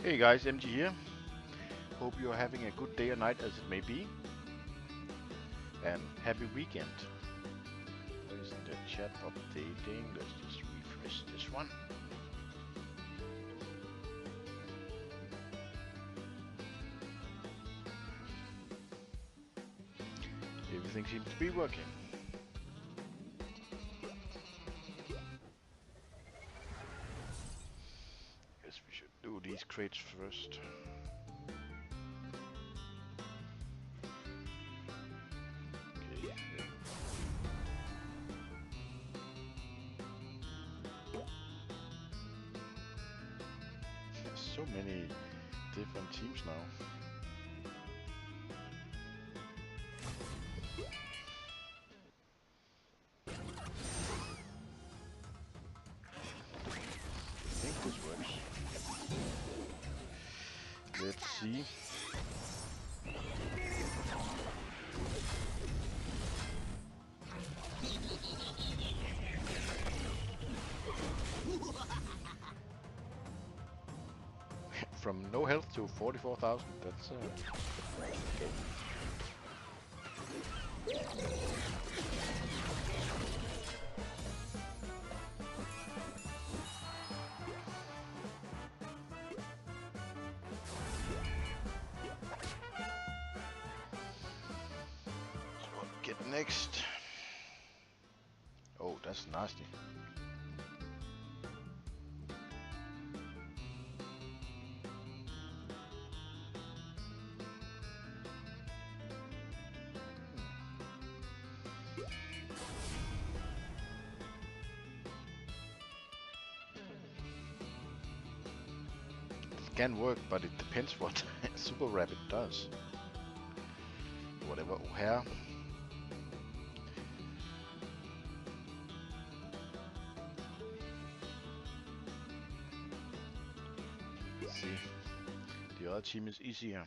Hey guys, MG here. Hope you're having a good day or night as it may be. And happy weekend. Where is the chat updating? Let's just refresh this one. Everything seems to be working. Guess we should do these crates first. Okay. There's so many different teams now. I think this works. Let's see. From no health to 44,000. That's okay. Get next. Oh, that's nasty. It can work, but it depends what Super Rabbit does. Whatever O'Hare. See, the other team is easier.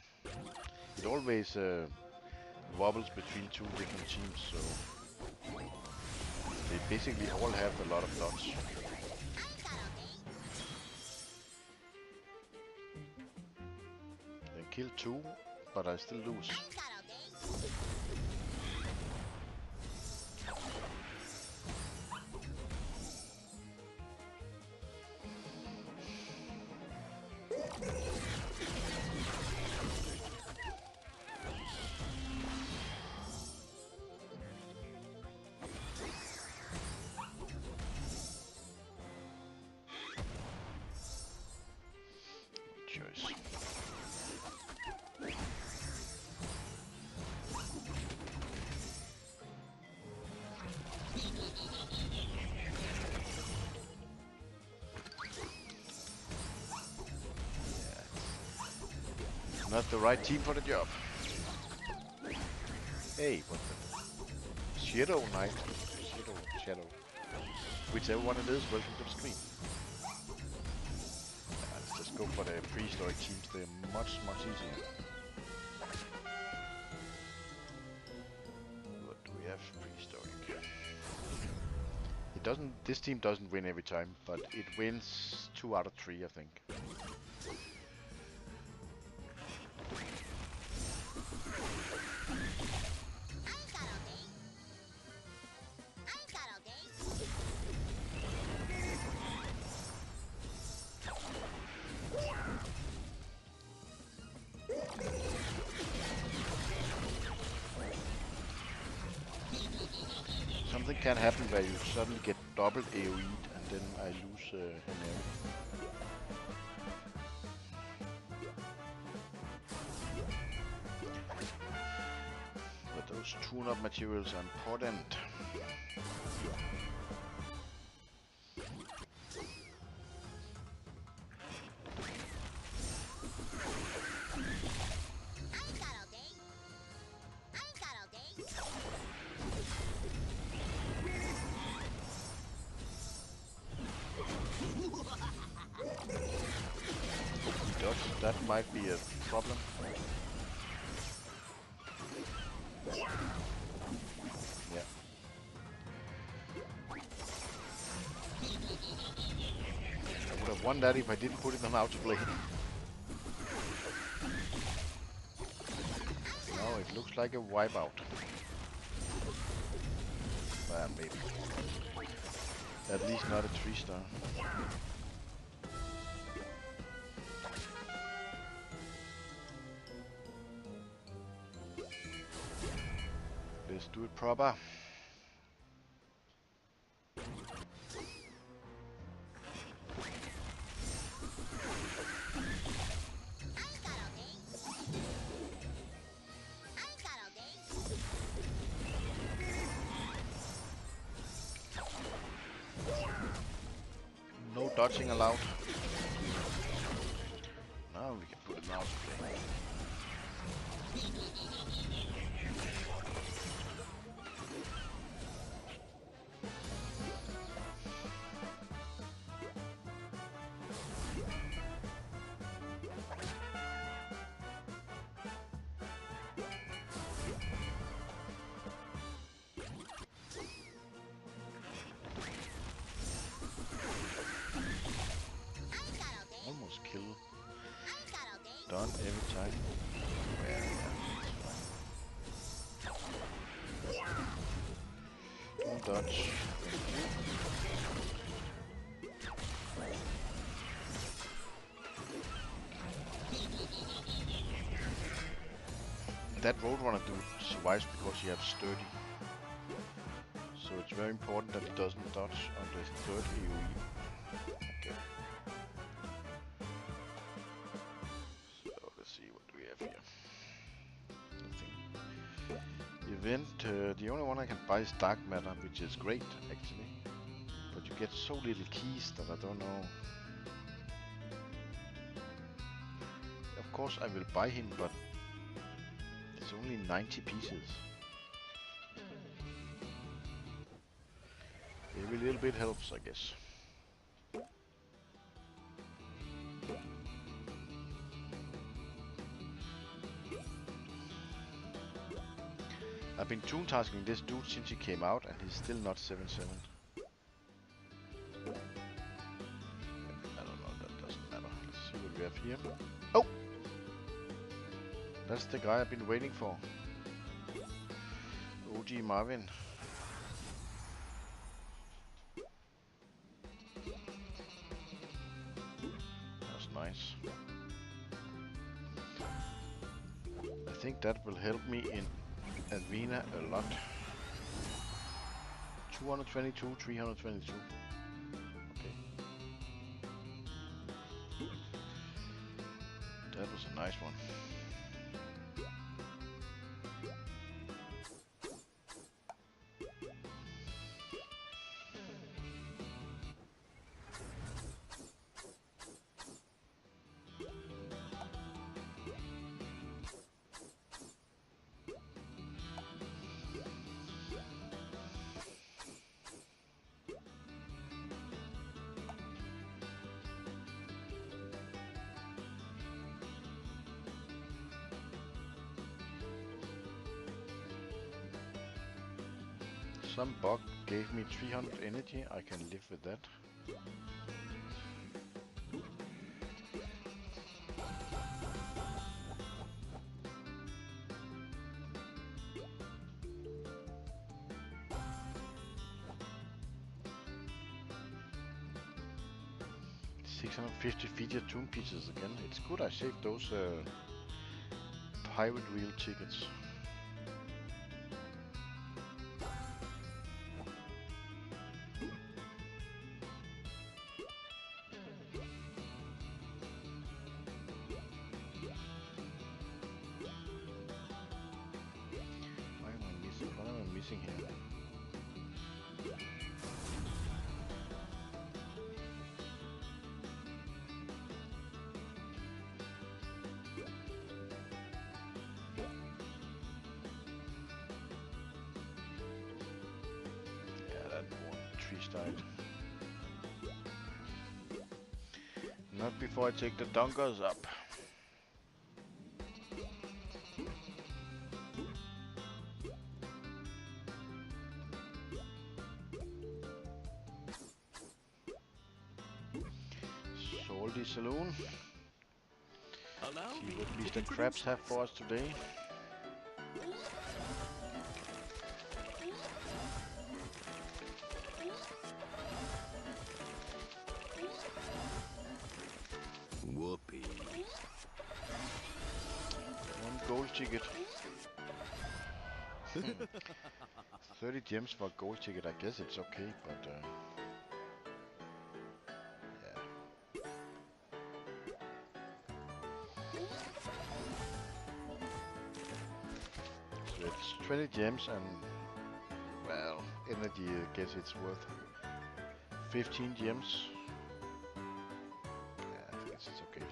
It always wobbles between two different teams, so they basically all have a lot of dots. They kill two, but I still lose. Choice. Not the right team for the job. Hey, what the? Shadow Knight. Shadow. Whichever one it is, welcome to the screen. Let's just go for the prehistoric teams, they're much easier. What do we have prehistoric? This team doesn't win every time, but it wins 2 out of 3, I think. Something can happen where you suddenly get double AoE'd and then I lose him. But those tune-up materials are important. That might be a problem. Yeah. I would have won that if I didn't put it on auto play. it looks like a wipeout. Well, maybe. At least not a 3-star. Let's do it proper. No dodging allowed. Now we can put it out to play. Almost kill. Done every time. Yeah, don't dodge. That Roadrunner dude survives because he has sturdy. So it's very important that he doesn't dodge on the third AoE. Okay. So let's see what we have here. Nothing. Event, the only one I can buy is Dark Matter, which is great actually. But you get so little keys that I don't know. Of course I will buy him, but it's only 90 pieces. Every little bit helps, I guess. I've been toon tasking this dude since he came out, and he's still not 7-7. I don't know, that doesn't matter. Let's see what we have here. Oh! That's the guy I've been waiting for. OG Marvin. That's nice. I think that will help me in Arena a lot. 222, 322. Okay. That was a nice one. Some bug gave me 300 energy, I can live with that. $650 feature toon pieces again. It's good I saved those pirate wheel tickets. What am I missing here? Yeah, that one tree-starred. Not before I take the dunkers up. Salty Saloon. See what Mr. Krabs have for us today. Whoopee. One gold ticket. 30 gems for a gold ticket, I guess it's okay, but yeah. So it's 20 gems and, well, energy, I guess it's worth 15 gems. Yeah, I guess it's okay.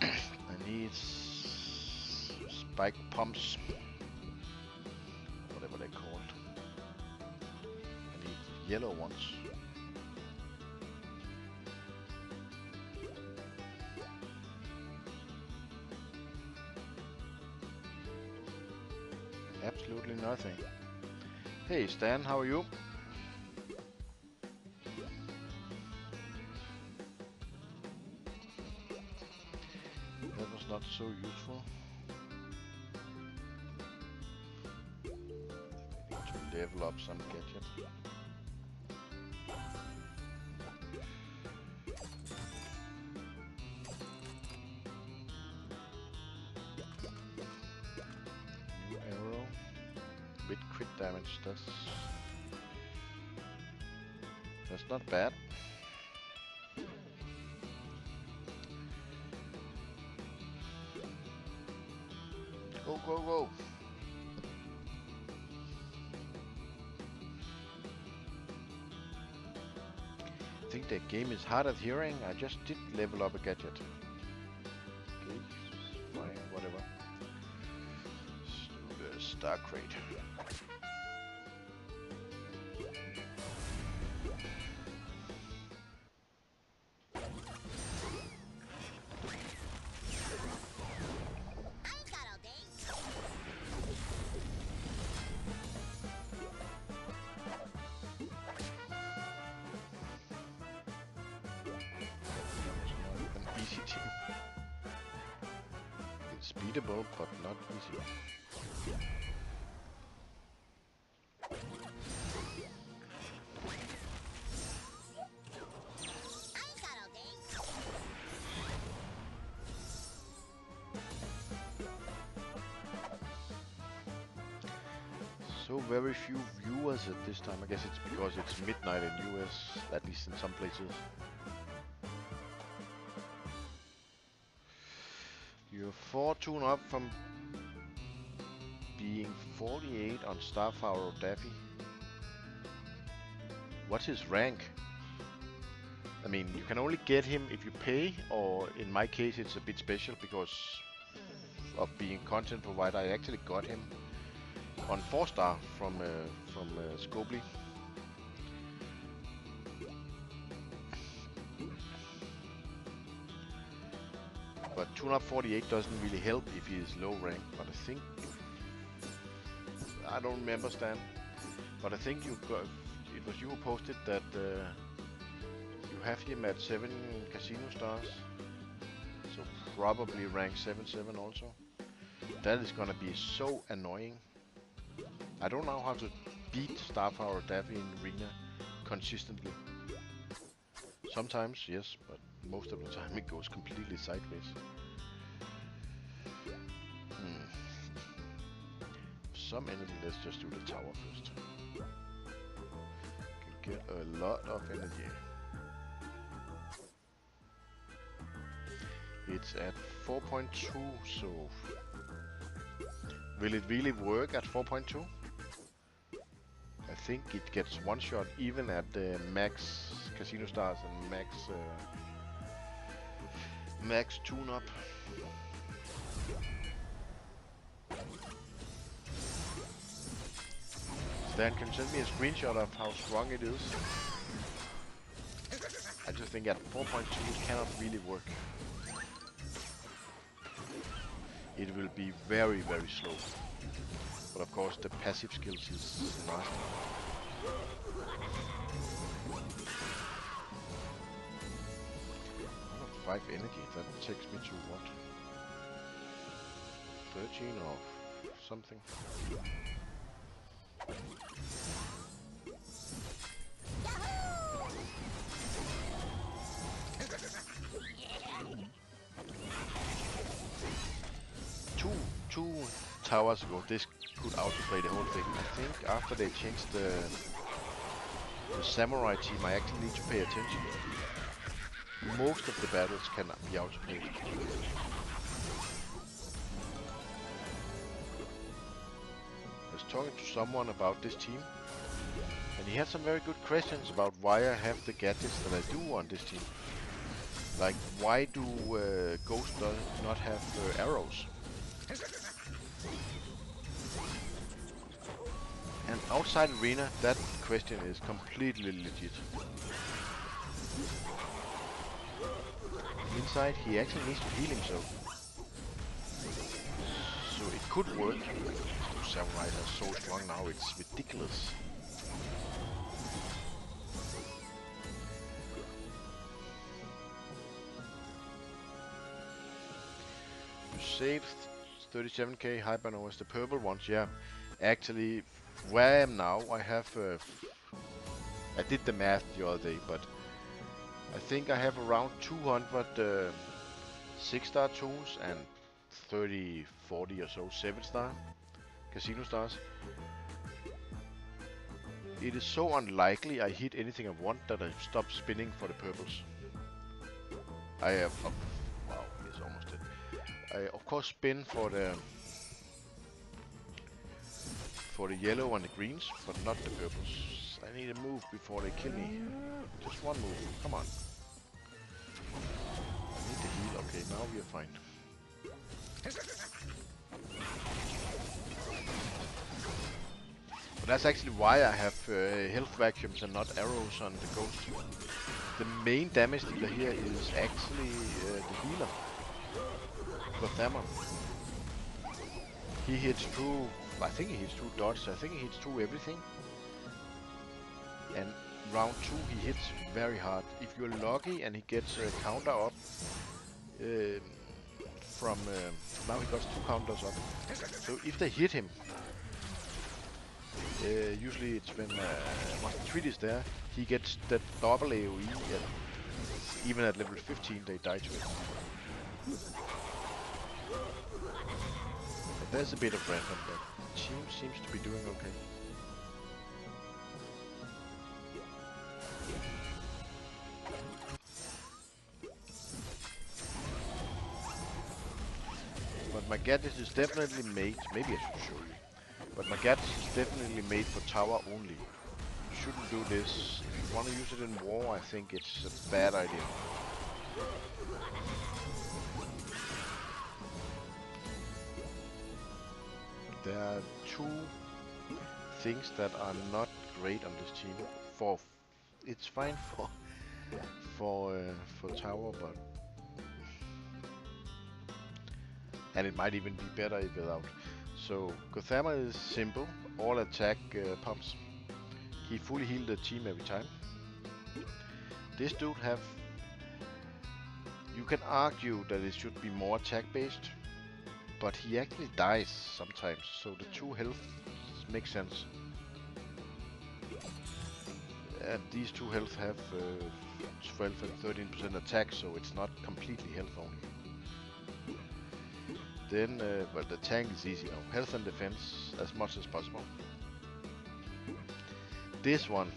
I need spike pumps, whatever they're called. I need yellow ones. Absolutely nothing. Hey Stan, how are you? That was not so useful. I need to level up some gadget. New arrow with crit damage. That's not bad. Go go go! I think the game is hard at hearing. I just did level up a gadget. Okay, fine, whatever. Star crate. An easy team. It's beatable, but not easy. So very few viewers at this time. I guess it's because it's midnight in US, at least in some places. You're 4 tune up from being 48 on Starfire Daffy. What's his rank? I mean, you can only get him if you pay, or in my case it's a bit special because of being content provider. I actually got him on 4-star from Scopely. But tune up 48 doesn't really help if he is low rank, but I think, I don't remember Stan, but I think you got, it was you who posted that you have him at 7 casino stars, so probably rank 7-7 also. That is gonna be so annoying. I don't know how to beat Starfire Daffy in Arena consistently. Sometimes, yes, but most of the time it goes completely sideways. Some energy, let's just do the tower first. Can get a lot of energy. It's at 4.2, so will it really work at 4.2? I think it gets one shot even at the max Casino Stars and max tune-up. Stan, can you send me a screenshot of how strong it is? I just think at 4.2 it cannot really work. It will be very, very slow. But of course the passive skills is nasty. 5 energy, that takes me to what? 13 or something. Two towers ago, this could autoplay the whole thing. I think after they changed the samurai team, I actually need to pay attention. Most of the battles cannot be autoplayed. I was talking to someone about this team, and he had some very good questions about why I have the gadgets that I do on this team. Like, why do Ghost not have arrows? And outside arena, that question is completely legit. Inside, he actually needs to heal himself. So it could work. Those samurais are so strong now, it's ridiculous. You saved 37k Hypernovas, the purple ones, yeah. Actually, where I am now, I have... I did the math the other day, but I think I have around 200 6-star tunes and 30, 40 or so 7-star Casino Stars. It is so unlikely I hit anything I want that I stop spinning for the purples. I have... wow, it's almost dead. I of course spin for the yellow and the greens, but not the purples. I need a move before they kill me. Just one move, come on. I need to heal, okay, now we are fine. But that's actually why I have health vacuums and not arrows on the ghost. The main damage dealer here is actually the healer. Gothamon. He hits through, I think he hits through dodge, I think he hits through everything. And round 2 he hits very hard. If you're lucky and he gets a counter up from... now he got 2 counters up. So if they hit him, usually it's when Master Treat is there, he gets that double AoE, and even at level 15 they die to it. But there's a bit of random, but the team seems to be doing okay. But my gadget is definitely made, maybe I should show you, but my gadget is definitely made for tower only. You shouldn't do this. If you want to use it in war, I think it's a bad idea. There are 2 things that are not great on this team. It's fine for tower, but and it might even be better without. So Gothama is simple, all attack pumps. He fully healed the team every time. This dude have... You can argue that it should be more attack based, but he actually dies sometimes, so the 2 health makes sense. And these 2 health have 12 and 13% attack, so it's not completely health only. Then, well, the tank is easy now. Health and defense as much as possible. This one,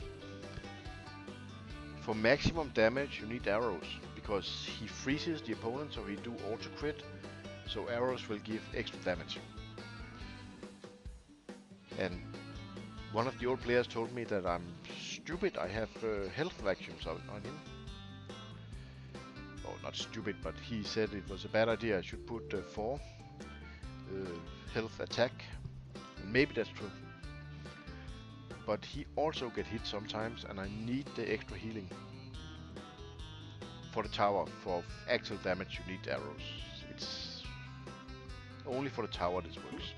for maximum damage you need arrows, because he freezes the opponent, so he do auto crit, so arrows will give extra damage. And one of the old players told me that I'm stupid. I have health vacuums on him. Oh, not stupid, but he said it was a bad idea. I should put 4 health attack. And maybe that's true. But he also get hit sometimes, and I need the extra healing. For the tower, for actual damage, you need arrows. It's only for the tower this works.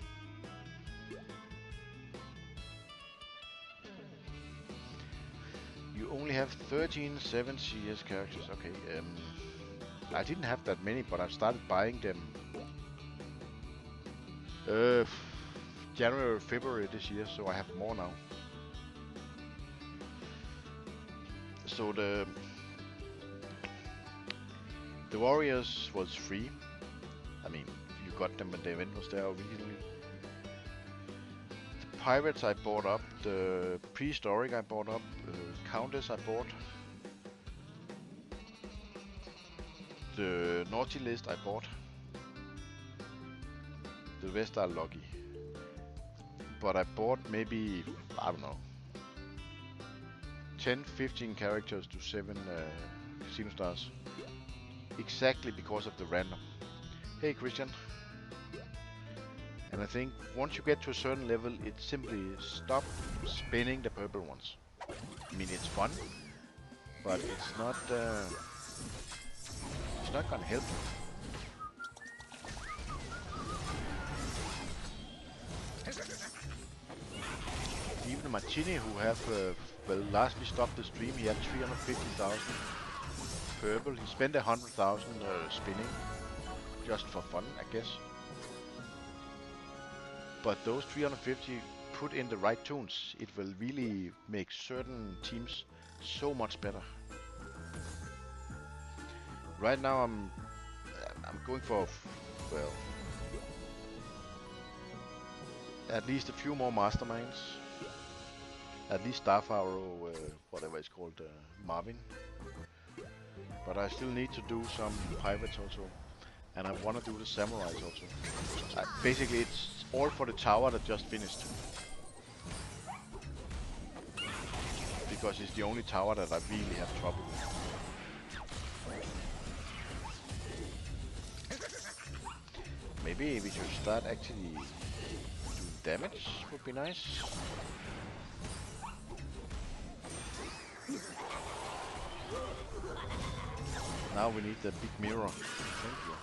You only have 13 7 CS characters. Okay, I didn't have that many, but I started buying them January, February this year, so I have more now. So the warriors was free. I mean, you got them when the event was there originally. The pirates I bought up. The prehistoric I bought up. Countess I bought. The naughty list I bought. The rest are lucky. But I bought maybe, I don't know, 10, 15 characters to 7 casino stars. Exactly because of the random. Hey Christian. And I think once you get to a certain level, it simply stop spinning the purple ones. I mean, it's fun, but it's not gonna help you. Even Martini, who have well, last we stopped the stream, he had 350,000 purple. He spent 100,000 spinning, just for fun, I guess. But those 350 put in the right tunes, it will really make certain teams so much better. Right now I'm going for, well, at least a few more masterminds. At least Starfaro, whatever it's called, Marvin. But I still need to do some pirates also. And I want to do the samurais also. Basically, it's all for the tower that just finished. Because it's the only tower that I really have trouble with. Maybe we should start actually doing damage, would be nice. Now we need the big mirror. Thank you.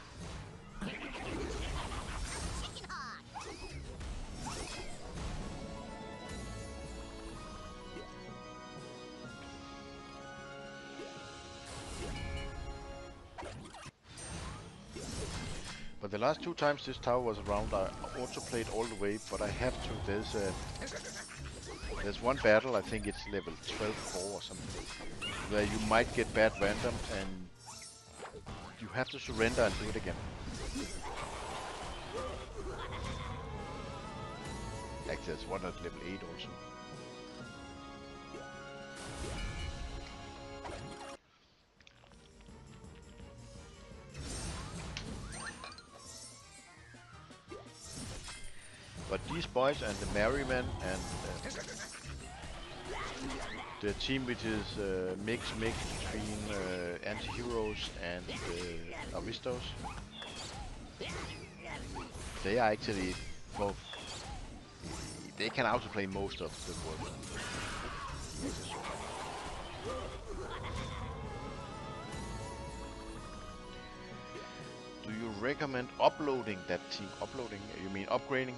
But the last 2 times this tower was around, I also played all the way, but I have to. There's one battle, I think it's level 12-4 or something, where you might get bad random and you have to surrender and do it again. Actually, there's one at level 8 also. But these boys and the Merryman and the team which is mix between anti-heroes and aristos, they are actually they can outplay most of the world. Do you recommend uploading that team? Uploading? You mean upgrading?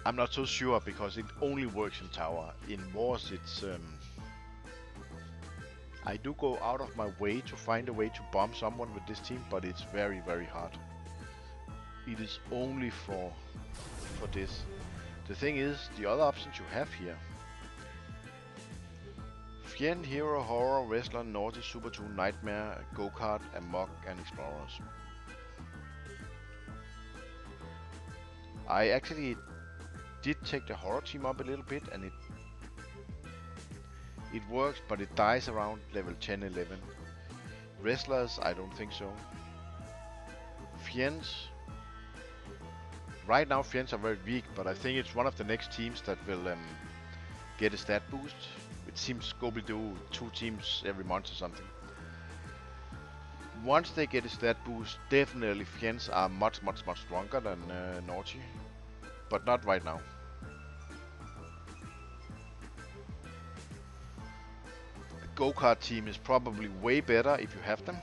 I'm not so sure because it only works in tower. In wars, it's I do go out of my way to find a way to bomb someone with this team, but it's very, very hard. It is only for this. The thing is, the other options you have here. Fien, Hero, Horror, Wrestler, Naughty, Super 2, Nightmare, Go-Kart, Amok, and Explorers. I actually did take the Horror team up a little bit, and it works, but it dies around level 10, 11. Wrestlers, I don't think so. Fiends, Right now, Friends are very weak, but I think it's one of the next teams that will get a stat boost. It seems Scobie do 2 teams every month or something. Once they get a stat boost, definitely Friends are much stronger than Naughty, but not right now. The go-kart team is probably way better if you have them,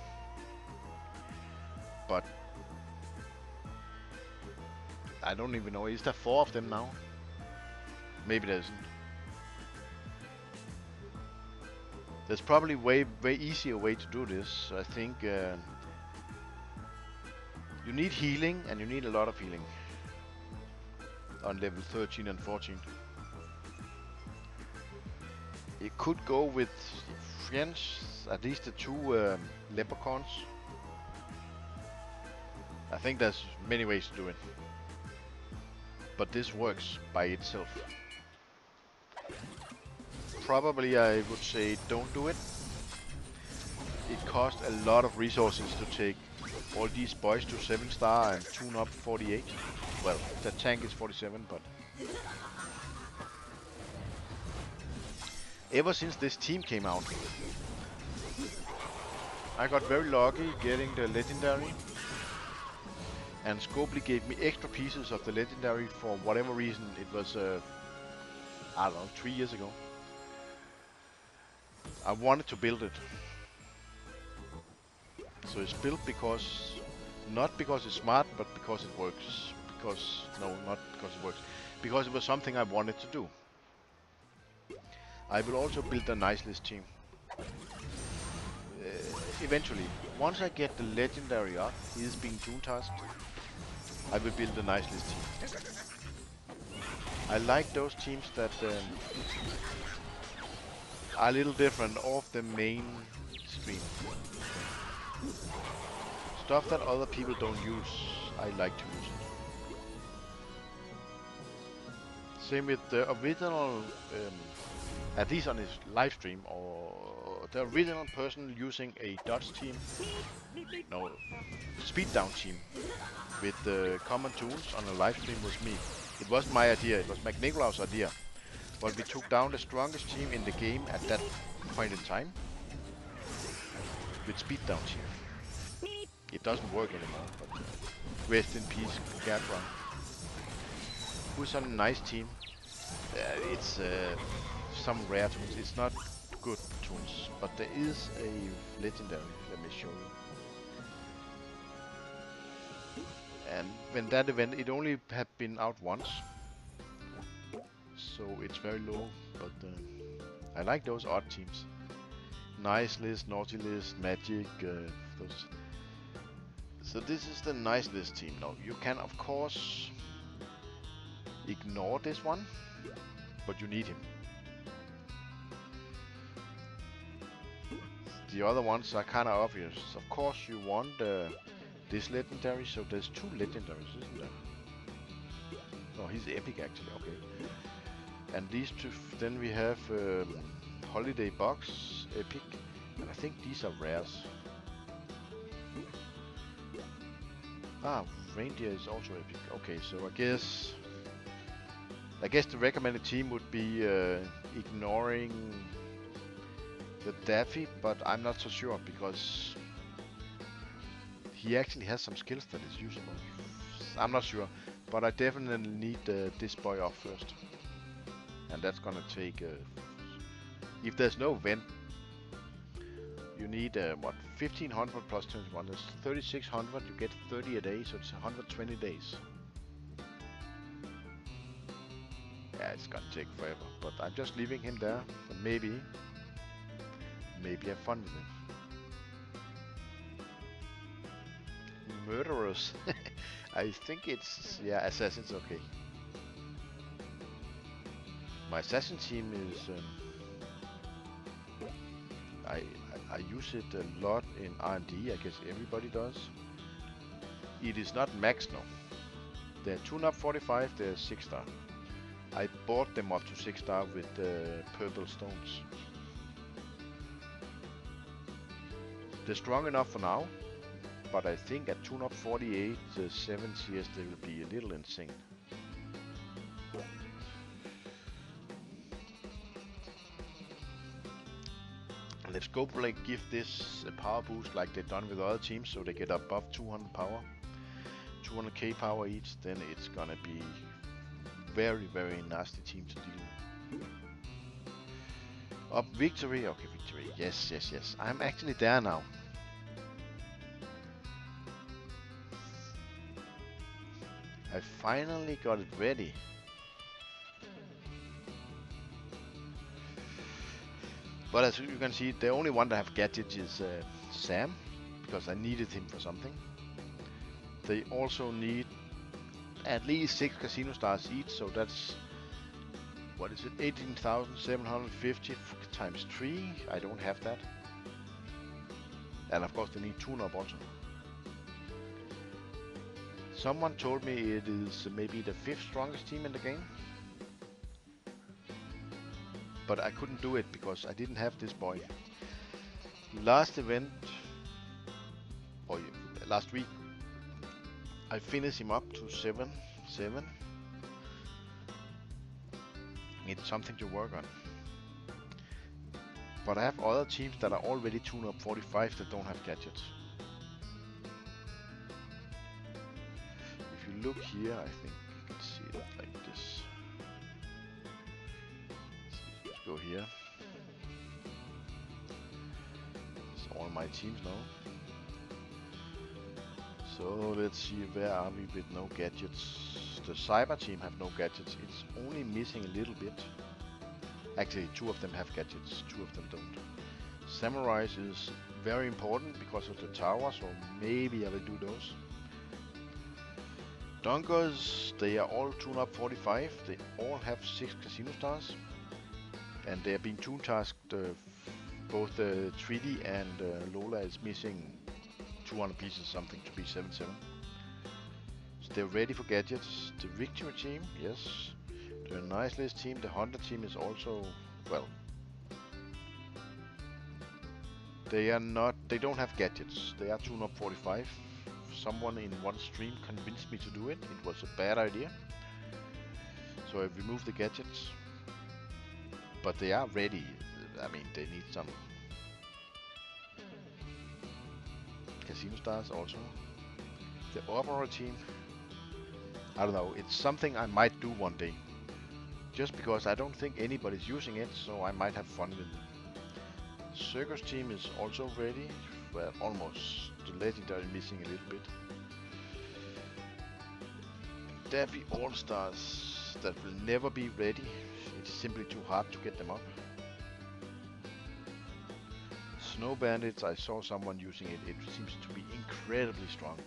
but I don't even know. Is there 4 of them now? Maybe there isn't. There's probably way easier way to do this. I think you need healing, and you need a lot of healing on level 13 and 14. You could go with Friends, at least the 2 leprechauns. I think there's many ways to do it, but this works by itself. Probably I would say don't do it. It costs a lot of resources to take all these boys to 7-star and tune up 48. Well, the tank is 47, but ever since this team came out, I got very lucky getting the legendary, and Scopely gave me extra pieces of the legendary for whatever reason. It was, I don't know, 3 years ago. I wanted to build it. So it's built because, not because it's smart, but because it works. No, not because it works. Because it was something I wanted to do. I will also build a nice list team. Eventually, once I get the legendary up, he is being toon tasked, I will build a nice list team. I like those teams that are a little different off the main stream. Stuff that other people don't use, I like to use it. Same with the original, at least on his live stream, or the original person using a dodge team, no, speed down team with the common tools on a live stream was me. It wasn't my idea, it was McNicolaus' idea. But we took down the strongest team in the game at that point in time with speed down team. It doesn't work anymore, but rest in peace, Gabra. Who's on a nice team? It's some rare tools. It's not good tools, but there is a legendary. Let me show you. And when that event, it only had been out once, so it's very low. But I like those odd teams. Nice list, naughty list, magic. Those. So this is the nice list team. Now you can of course ignore this one, but you need him. The other ones are kind of obvious. Of course you want this legendary, so there's 2 legendaries, isn't there? Oh, he's epic actually, okay. And these 2, then we have Holiday Box, epic, and I think these are rares. Ah, Reindeer is also epic. Okay, so I guess the recommended team would be ignoring the Daffy, but I'm not so sure because he actually has some skills that is usable. I'm not sure, but I definitely need this boy off first, and that's gonna take. If there's no vent, you need what, 1500 plus 21 is 3600. You get 30 a day, so it's 120 days. Yeah, it's gonna take forever, but I'm just leaving him there. But maybe have fun with him. Murderers. I think it's, yeah, assassins. Okay. My assassin team is. I use it a lot in R&D. I guess everybody does. It is not max now. They're tune up 45. They're 6-star. I bought them up to 6-star with purple stones. They're strong enough for now, but I think at tune up 48, the 7 CS they will be a little insane. Let's go like give this a power boost like they've done with other teams, so they get above 200 power, 200k power each. Then it's gonna be very, very nasty team to deal with. Up victory, okay, victory. Yes, yes, yes. I'm actually there now. I finally got it ready. But as you can see, the only one that have gadgets is Sam, because I needed him for something. They also need at least 6 casino stars each, so that's, what is it, 18,750 times 3. I don't have that. And of course they need tune-up also. Someone told me it is maybe the 5th strongest team in the game. But I couldn't do it because I didn't have this boy. Last event, or last week, I finished him up to 7-7. It's something to work on. But I have other teams that are already tuned up 45 that don't have gadgets. If you look here, I think you can see it like this. Let's go here. It's all my teams now. So let's see, where are we with no gadgets? The cyber team have no gadgets. It's only missing a little bit. Actually, 2 of them have gadgets, 2 of them don't. Samurais is very important because of the tower, so maybe I will do those. Dunkers, they are all tuned up 45. They all have 6 casino stars. And they have been toon tasked. Both 3D and Lola is missing 200 pieces something to be 7-7. So they're ready for gadgets. The victory team, yes. The nice list team, the hunter team is also, well, they don't have gadgets. They are tuned up 45. Someone in one stream convinced me to do it. It was a bad idea. So I removed the gadgets. But they are ready. I mean, they need some casino stars also. The opera team, I don't know, it's something I might do one day. Just because I don't think anybody's using it, so I might have fun with it. Circus team is also ready. Well, almost. The legendary missing a little bit. Daffy All-Stars that will never be ready. It's simply too hard to get them up. Snow Bandits, I saw someone using it. It seems to be incredibly strong.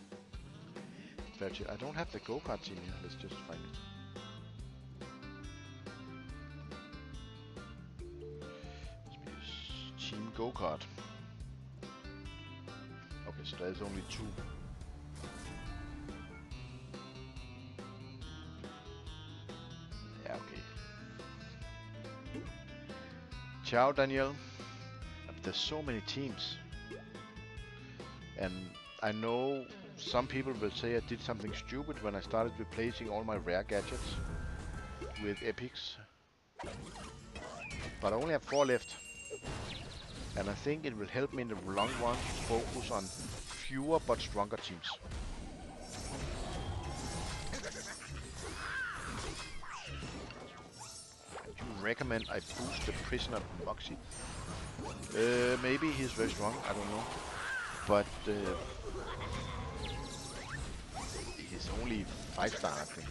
I don't have the go-kart team here. Let's just find it. Team go-kart. Okay, so there's only 2. Yeah, okay. Ciao, Daniel. There's so many teams. And I know some people will say I did something stupid when I started replacing all my rare gadgets with epics. But I only have 4 left. And I think it will help me in the long run to focus on fewer but stronger teams. Do you recommend I boost the prisoner Moxie? Maybe he's very strong, I don't know. But he's only 5-star, I think.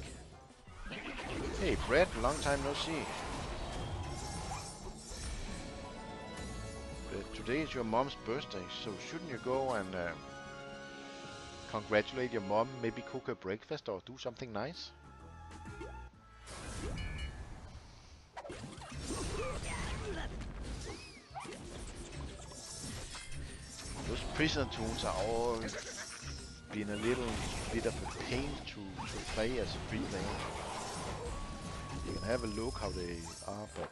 Hey Brett, long time no see. Today is your mom's birthday, so shouldn't you go and congratulate your mom, maybe cook her breakfast or do something nice? Those prisoner tunes are all been a little bit of a pain to play as a free player. You can have a look how they are, but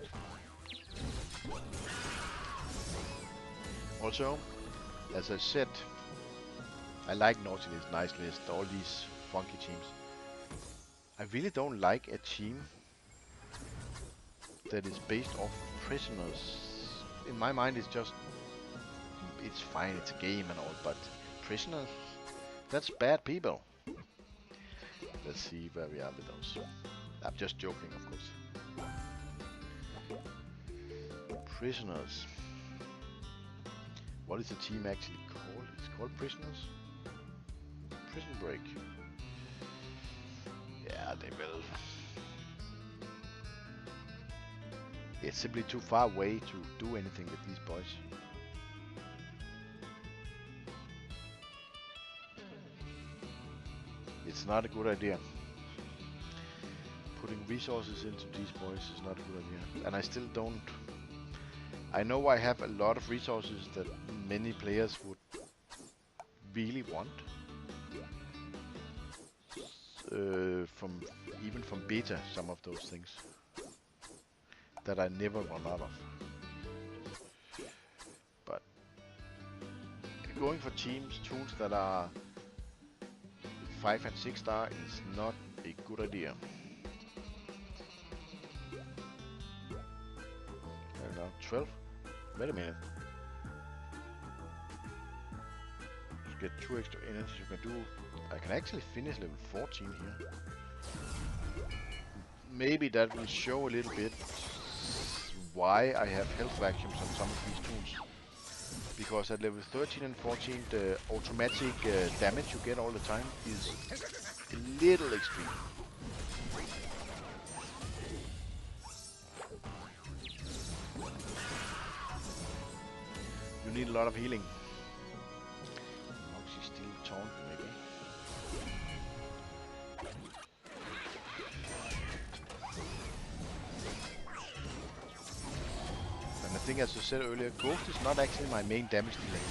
also, as I said, I like Naughty List, Nice List, all these funky teams. I really don't like a team that is based off prisoners. In my mind, it's fine, it's a game and all, but prisoners, that's bad people. Let's see where we are with those. I'm just joking, of course. Prisoners. What is the team actually called? It's called Prisoners? Prison Break. Yeah, they will. It's simply too far away to do anything with these boys. It's not a good idea. Putting resources into these boys is not a good idea. And I still don't... I know I have a lot of resources that many players would really want. Even from beta, some of those things. That I never run out of. But going for teams, tools that are 5 and 6 star is not a good idea. I don't know, 12? Wait a minute. To get 2 extra energy, you can do... I can actually finish level 14 here. Maybe that will show a little bit why I have health vacuums on some of these tools. Because at level 13 and 14 the automatic damage you get all the time is a little extreme. You need a lot of healing. She's still taunt maybe. And I think, as I said earlier, Ghost is not actually my main damage delay.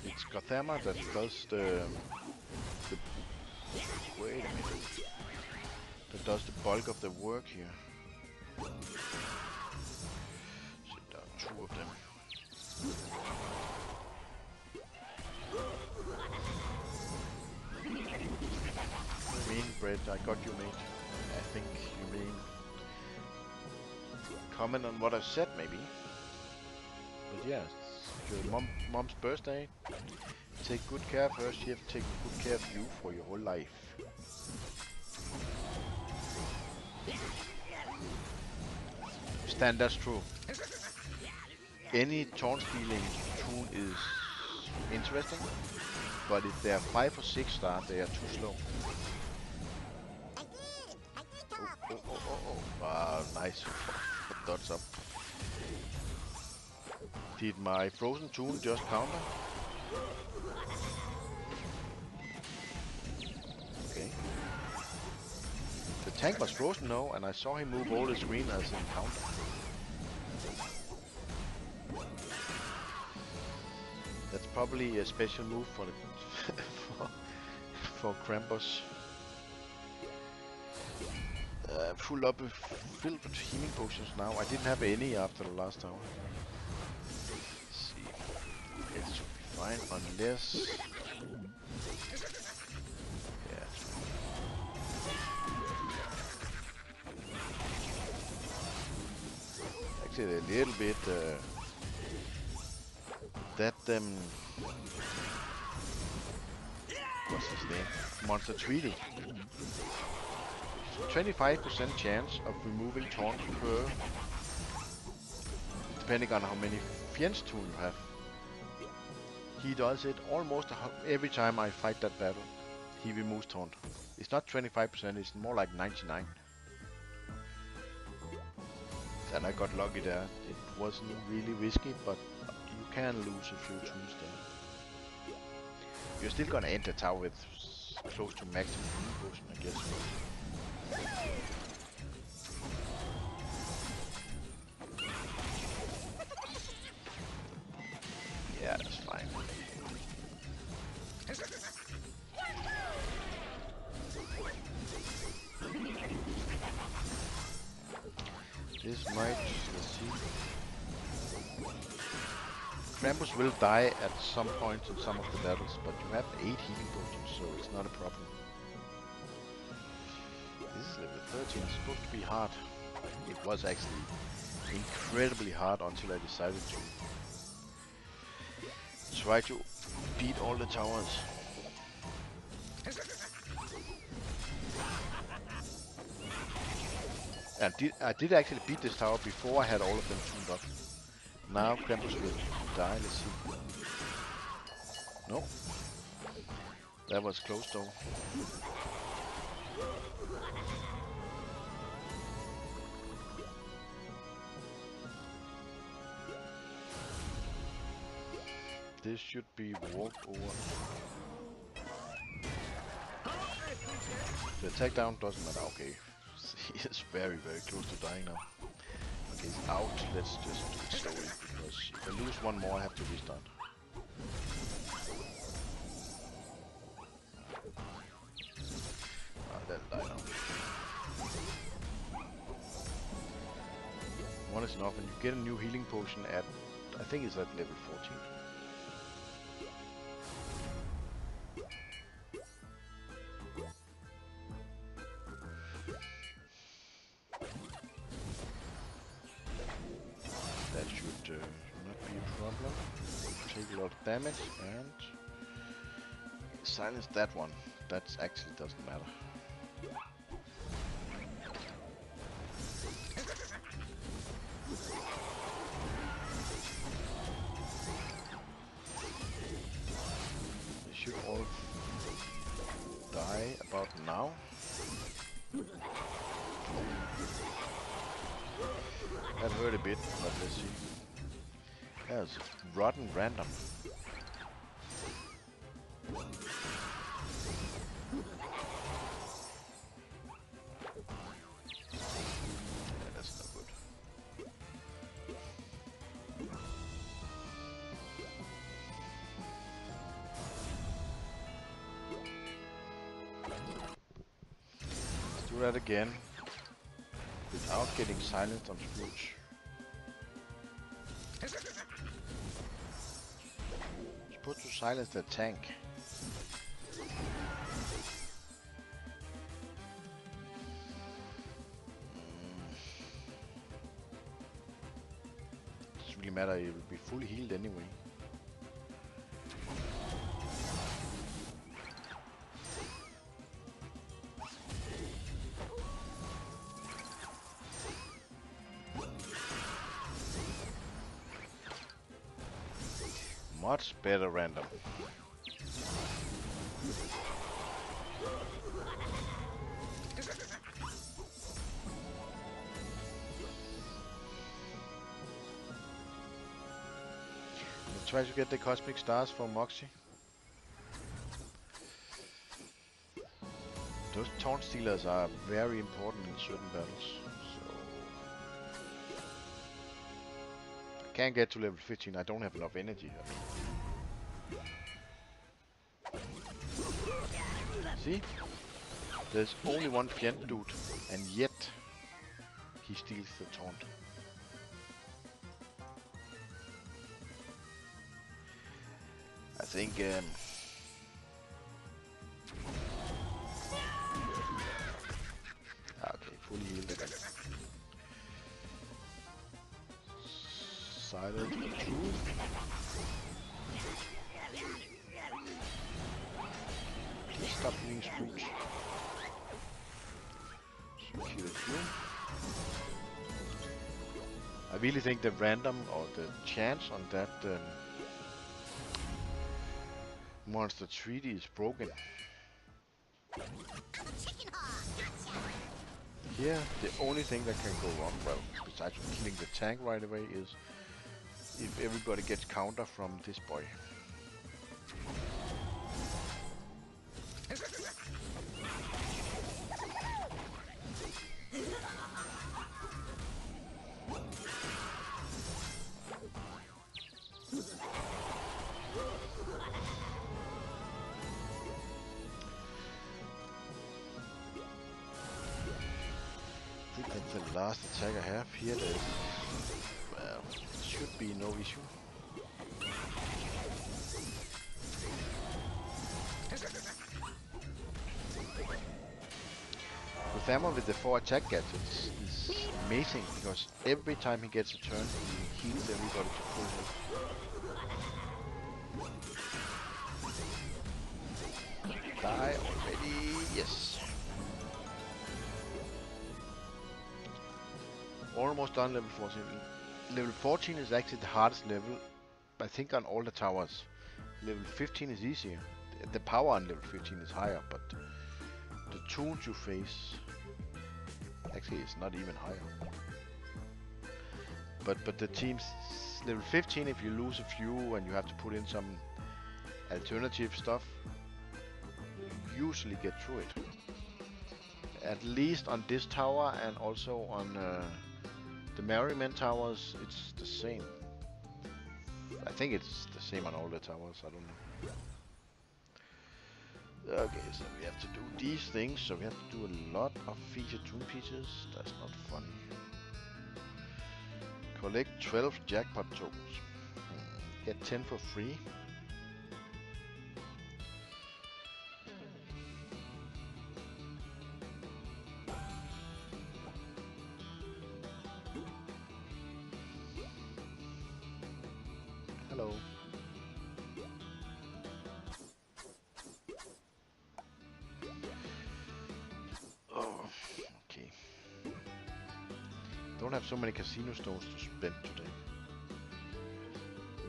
It's Gothama that does the wait a minute. That does the bulk of the work here. Sit down, 2 of them. What do you mean, Brett? I got you, mate. I think you mean comment on what I said, maybe. But yeah, it's your mom's birthday. Take good care of her. She have to take good care of you for your whole life. Stan, that's true. Any taunt stealing tool is interesting, but if they are 5 or 6 star, they are too slow. Ah, nice. Dots up. Did my frozen tool just counter? Okay. The tank was frozen now, and I saw him move all the screen as an counter. That's probably a special move for the for Krampus. Filled with healing potions now. I didn't have any after the last tower. Let's see. It should be fine unless... Yeah. Actually a little bit... what's his name? Monster Tweety. 25% chance of removing taunt per, depending on how many Fiends tool you have. He does it almost every time I fight that battle. He removes taunt. It's not 25%, it's more like 99. And I got lucky there. It wasn't really risky, but you can lose a few tools there. You're still gonna end the tower with close to maximum healing potion, I guess. Yeah, that's fine. This might, let's see. Krampus will die at some point in some of the battles, but you have 8 healing potions, so it's not a problem. This is level 13, it's supposed to be hard. It was actually incredibly hard until I decided to try to beat all the towers. And I did actually beat this tower before I had all of them tuned up. Now Krampus will die, let's see. No. That was close though. This should be walked over. The attack down doesn't matter. Okay, he is very close to dying now. Okay, he's out. Let's just do it slowly because if I lose one more, I have to restart. That'll die now. One is enough, and you get a new healing potion at, I think it's at level 14. Damage and silence that one. That actually doesn't matter. They should all die about now. That hurt a bit, but let's see. There's rotten random. Do that again without getting silenced on Scrooge. Supposed to silence the tank. Doesn't really matter, it will be fully healed anyway. Much better random. Try to get the cosmic stars for Moxie. Those taunt stealers are very important in certain battles. So I can't get to level 15. I don't have enough energy here. See? There's only one Fiend dude, and yet he steals the taunt. I think okay, fully healed again. Silent truth. Please stop being Scrooge. So kill a few. I really think the random or the chance on that monster treaty is broken. Here, the only thing that can go wrong, well, besides killing the tank right away, is if everybody gets counter from this boy. That's the last attack I have here. Well, should be no issue. Gothammer with the 4 attack gadgets is amazing because every time he gets a turn, he heals everybody to full health. Die already, yes. Almost done level 14. Level 14 is actually the hardest level, I think, on all the towers. Level 15 is easier. The power on level 15 is higher, but the toons you face actually is not even higher. But the teams level 15, if you lose a few and you have to put in some alternative stuff, you usually get through it. At least on this tower and also on the Merryman towers, it's the same. I think it's the same on all the towers, I don't know. Okay, so we have to do these things, so we have to do a lot of feature toon pieces. That's not funny. Collect 12 jackpot tokens. Get 10 for free. Hello. Oh, okay. Don't have so many casino stones to spend today.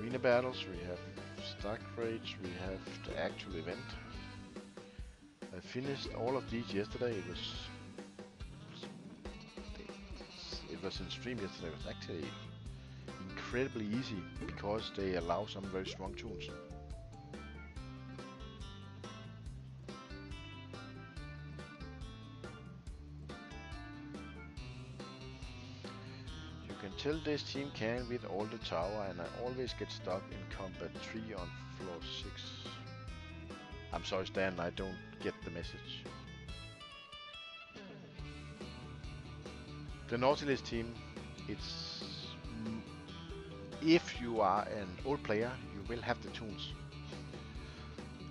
Arena battles, we have stock raids, we have the actual event. I finished all of these yesterday. It was in stream yesterday. It was actually incredibly easy because they allow some very strong toons. You can tell this team can with all the tower, and I always get stuck in combat 3 on floor 6. I'm sorry, Stan, I don't get the message. The Nautilus team, it's if you are an old player, you will have the toons.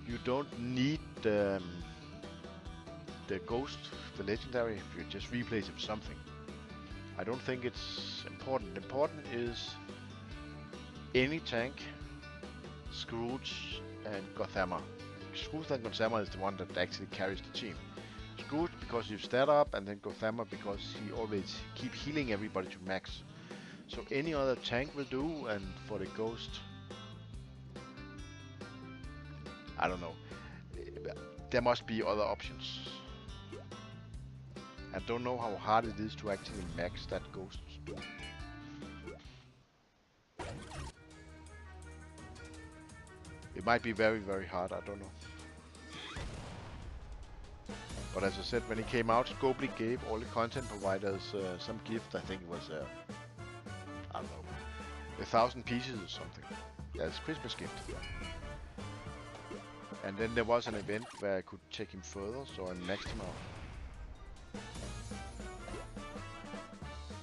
You don't need the ghost, the legendary, if you just replace it with something. I don't think it's important. Important is any tank, Scrooge and Gothammer. Scrooge and Gothammer is the one that actually carries the team. Scrooge because you stat up, and then Gothammer because he always keep healing everybody to max. So any other tank will do, and for the ghost, I don't know. There must be other options. I don't know how hard it is to actually max that ghost. It might be very, very hard, I don't know. But as I said, when it came out, Scopely gave all the content providers some gift. I think it was, I don't know, 1,000 pieces or something. Yeah, it's a Christmas gift. And then there was an event where I could take him further, so I maxed him out.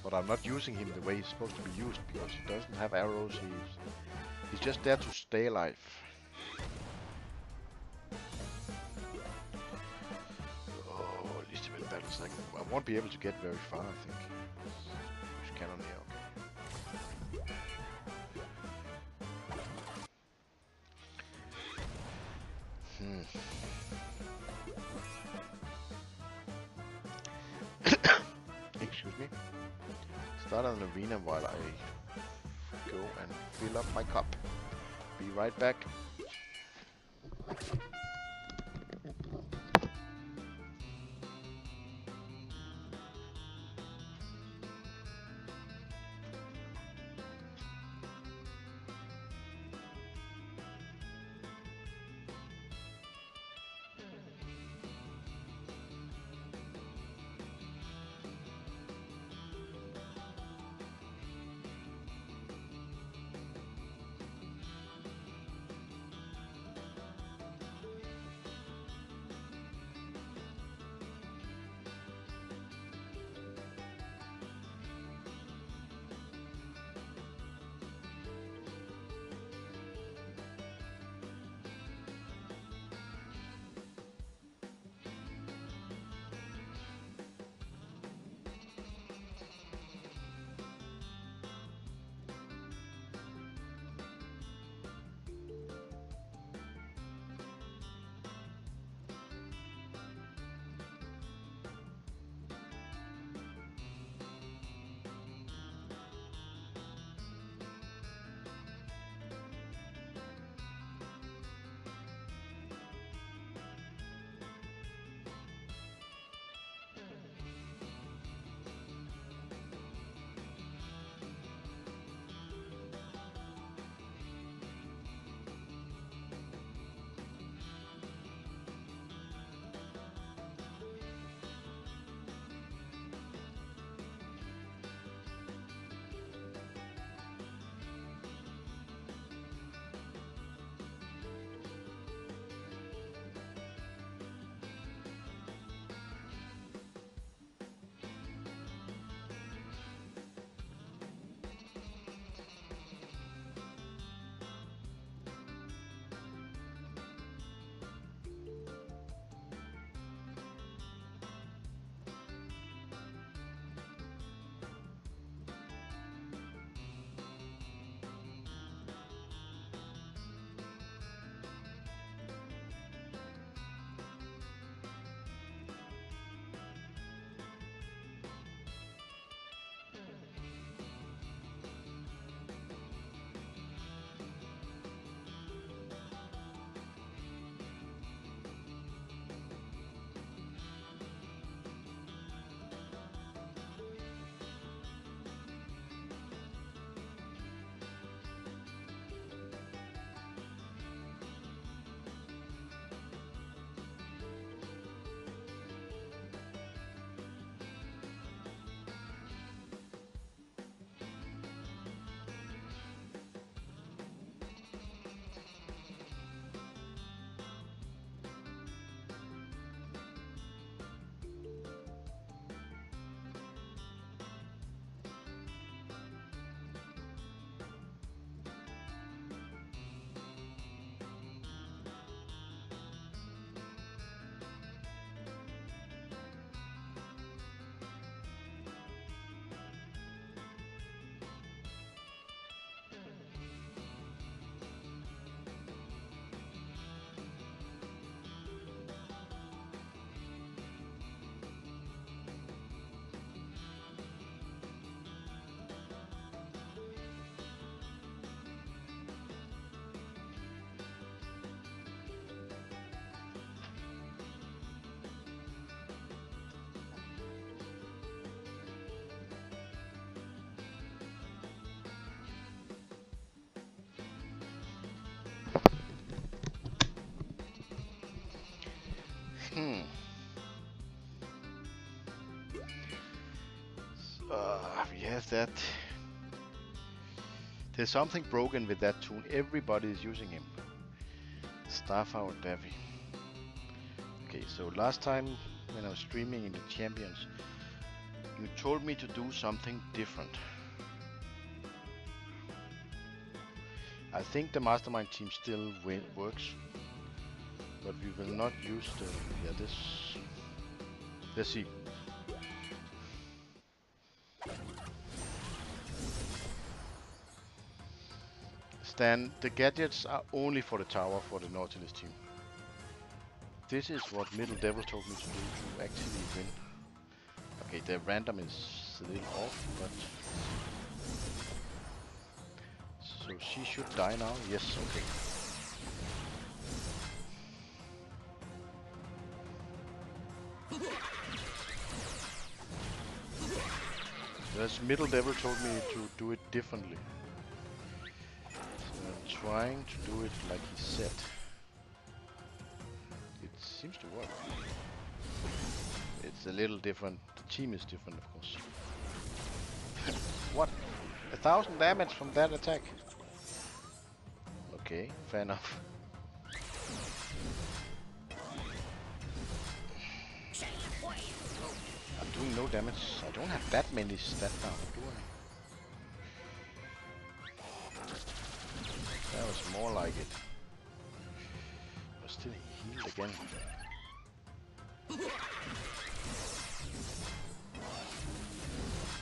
But I'm not using him the way he's supposed to be used, because he doesn't have arrows. He's just there to stay alive. Oh, at least event battles. Like, I won't be able to get very far, I think. Use cannon here, okay. Excuse me. Start an arena while I go and fill up my cup. Be right back. that there's something broken with that tune. Everybody is using him. Starfire Davy. Okay, so last time when I was streaming in the Champions, you told me to do something different. I think the Mastermind team still works, but we will not use the... yeah, this... let's see. Stan, the gadgets are only for the tower for the Nautilus team. This is what Middle Devil told me to do to actually win. Okay, the random is a little off, but... so she should die now? Yes, okay. This Middle Devil told me to do it differently. So I'm trying to do it like he said. It seems to work. It's a little different. The team is different, of course. What? 1,000 damage from that attack? Okay, fair enough. I'm doing no damage. I don't have that many stat down, do I? That was more like it. But still healed again.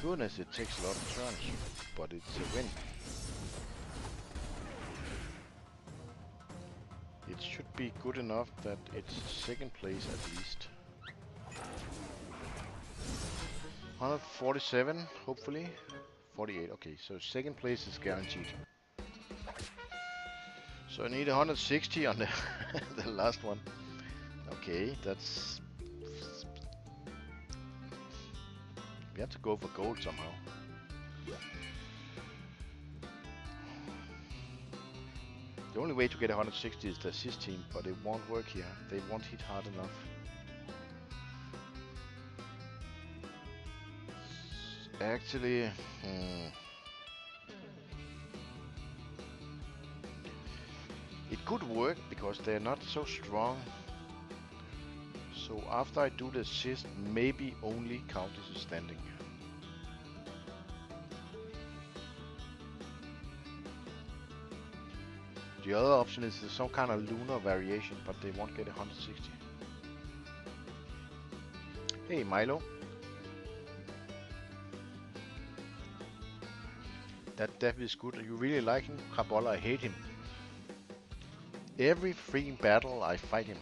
Goodness, it takes a lot of turns, but it's a win. It should be good enough that it's second place at least. 147, hopefully. 48, okay, so second place is guaranteed. So I need 160 on the, the last one. Okay, that's... we have to go for gold somehow. The only way to get 160 is the assist team, but it won't work here. They won't hit hard enough. Actually, it could work because they're not so strong. So after I do the assist, maybe only Countess is standing. The other option is some kind of lunar variation, but they won't get 160. Hey Milo. That death is good. You really like him? Krabola, I hate him. Every freaking battle I fight him.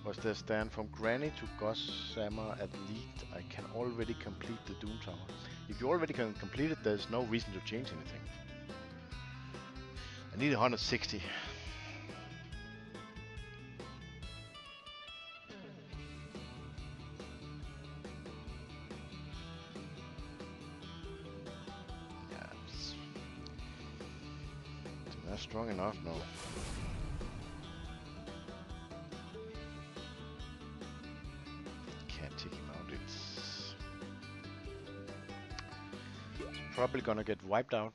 Was there stand from Granny to Gossamer at least? I can already complete the Doom Tower. If you already can complete it, there's no reason to change anything. I need 160. Yeah, it's not strong enough, no. Probably gonna get wiped out.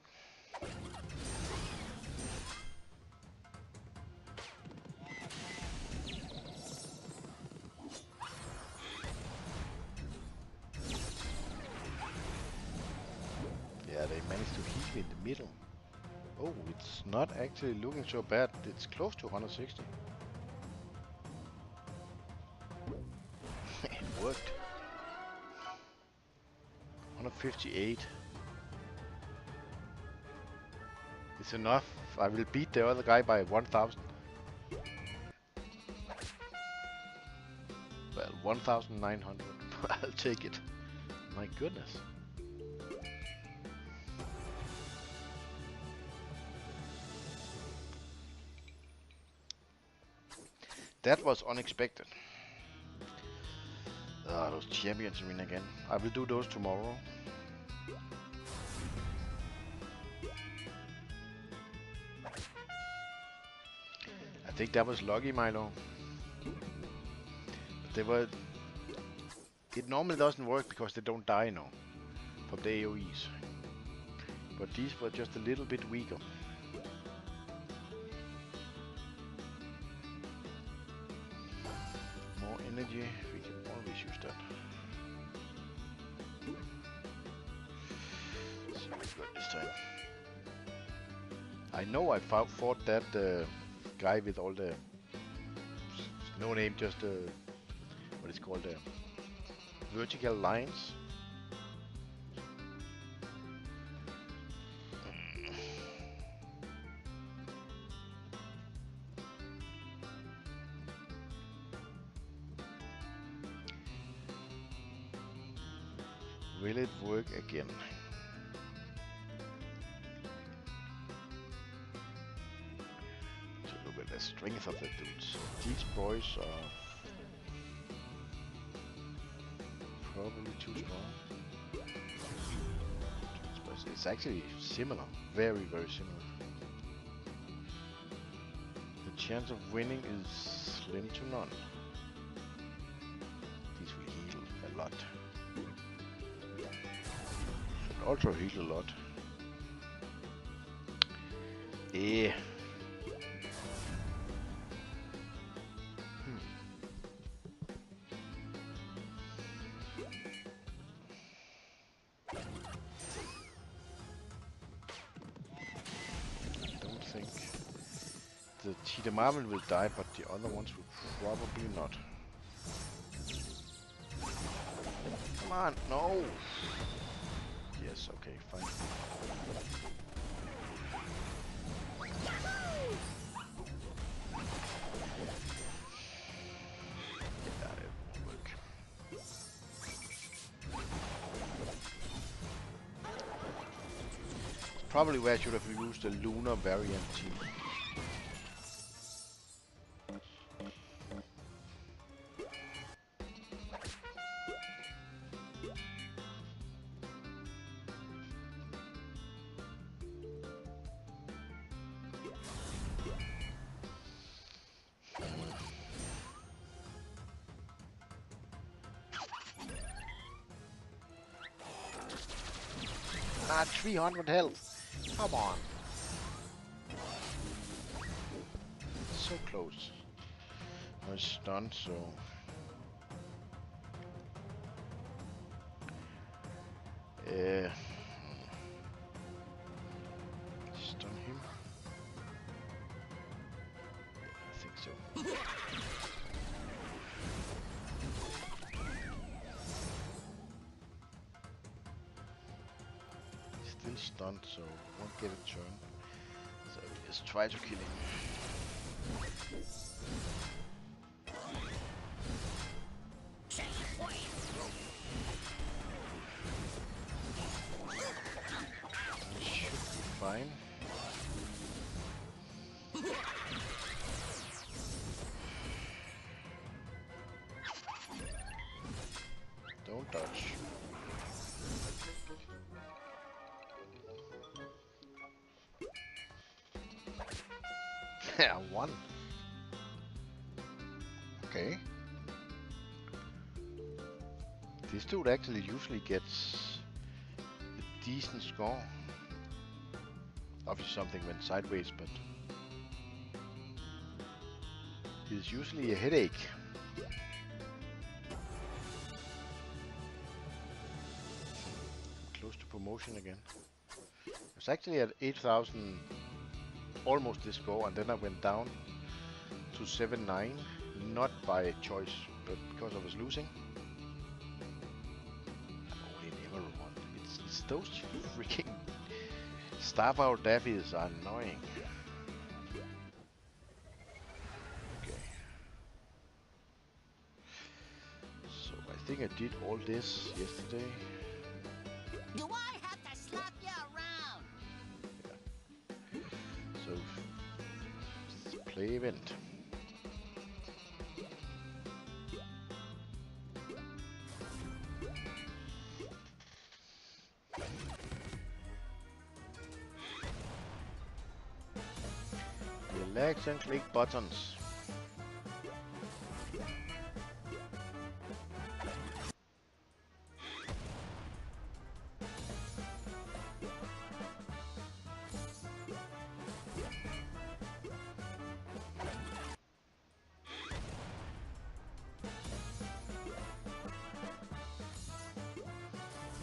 Yeah, they managed to hit me in the middle. Oh, it's not actually looking so bad. It's close to 160. It worked. 158. It's enough. I will beat the other guy by 1,000. Well, 1,900. I'll take it. My goodness. That was unexpected. Those champions win again. I will do those tomorrow. think that was lucky, Milo. But they were. It normally doesn't work because they don't die now from the AoEs. But these were just a little bit weaker. More energy, we can always use that. So we got this time. I know I fought that guy with all the no name, just what is called vertical lines. Will it work again? So look at the strength of the dudes. These boys are probably too strong. It's actually similar. Very, very similar. The chance of winning is slim to none. These will heal a lot. Also heal a lot. Yeah. The Cheetah Marvel will die, but the other ones will probably not. Come on, no! Yes, okay, fine. Yeah, it won't work. Probably where I should have used the lunar variant team. Ah, 300 health. Come on. So close. I was stunned, so... Stun him? I think so. He's still stunned, so won't get a turn. So just try to kill him. Should be fine. Don't dodge. Yeah, one. Okay. This dude actually usually gets a decent score. Obviously something went sideways, but he's usually a headache. Close to promotion again. I was actually at 8,000, almost this score, and then I went down to 7,900, not by choice, but because I was losing. I only never won. It's those freaking Starbound Daffies are annoying. Okay. So I think I did all this yesterday. Do I have to slap you around? Yeah. So play event. Select and click buttons.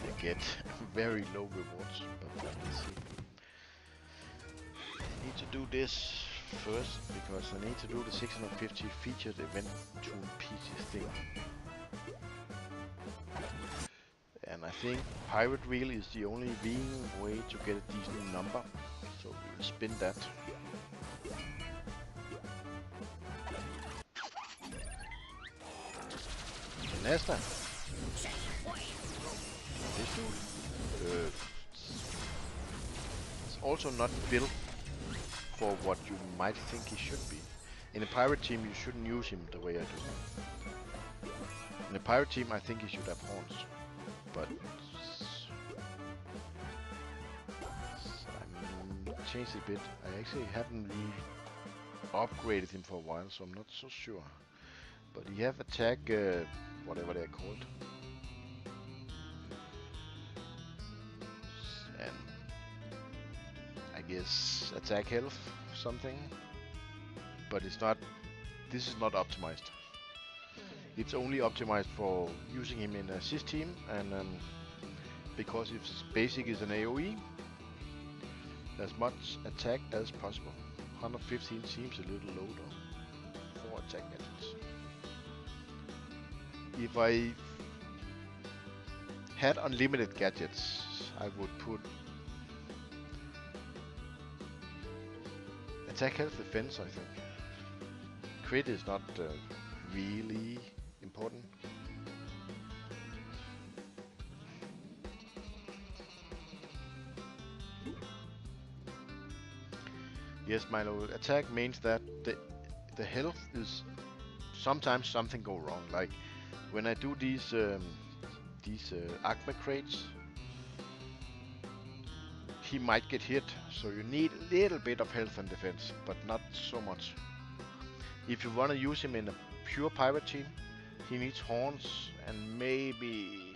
I get very low rewards, but let's see. I need to do this first because I need to do the 650 featured event to PC thing. And I think Pirate Reel is the only real way to get a decent number. So we will spin that. Nesta. This dude. It's also not built for what you might think he should be. In a pirate team, you shouldn't use him the way I do. In a pirate team, I think he should have horns. But I changed it a bit. I actually haven't really upgraded him for a while, so I'm not so sure. But he have attack, whatever they're called. And I guess attack health, something. But it's not, this is not optimized. It's only optimized for using him in a assist team, and because his basic is an AoE, as much attack as possible. 115 seems a little low though, 4 attack methods. If I had unlimited gadgets, I would put attack health defense, I think. Crit is not really important. Yes, Milo, attack means that the health is sometimes something go wrong. Like when I do these Acme crates, he might get hit, so you need a little bit of health and defense, but not so much. If you want to use him in a pure pirate team, he needs horns and maybe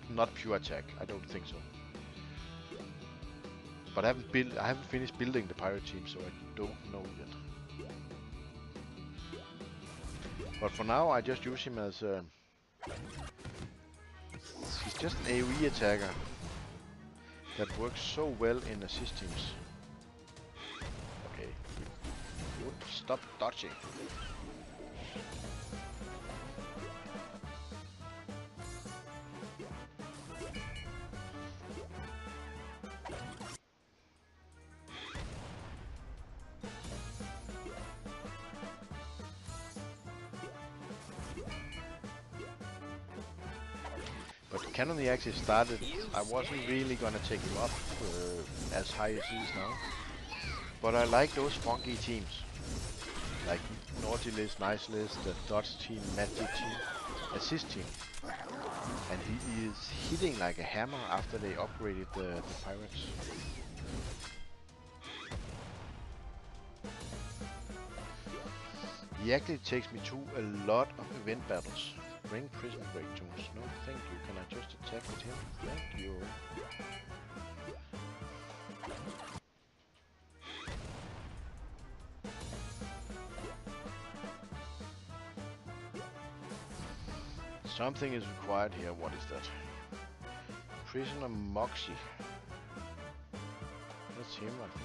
not pure attack. I don't think so. But I haven't finished building the pirate team, so I don't know yet. But for now, I just use him as he's just an AoE attacker that works so well in assist teams. Okay, good. Stop dodging. Canon the actually started, I wasn't really gonna take him up as high as he is now. But I like those funky teams. Like Naughty List, Nice List, the Dodge team, Magic team, Assist team. And he is hitting like a hammer after they upgraded the pirates. He actually takes me to a lot of event battles. Bring prison break tools. No, thank you. Can I just attack with him? Thank you. Something is required here. What is that? Prisoner Moxie. That's him, I think.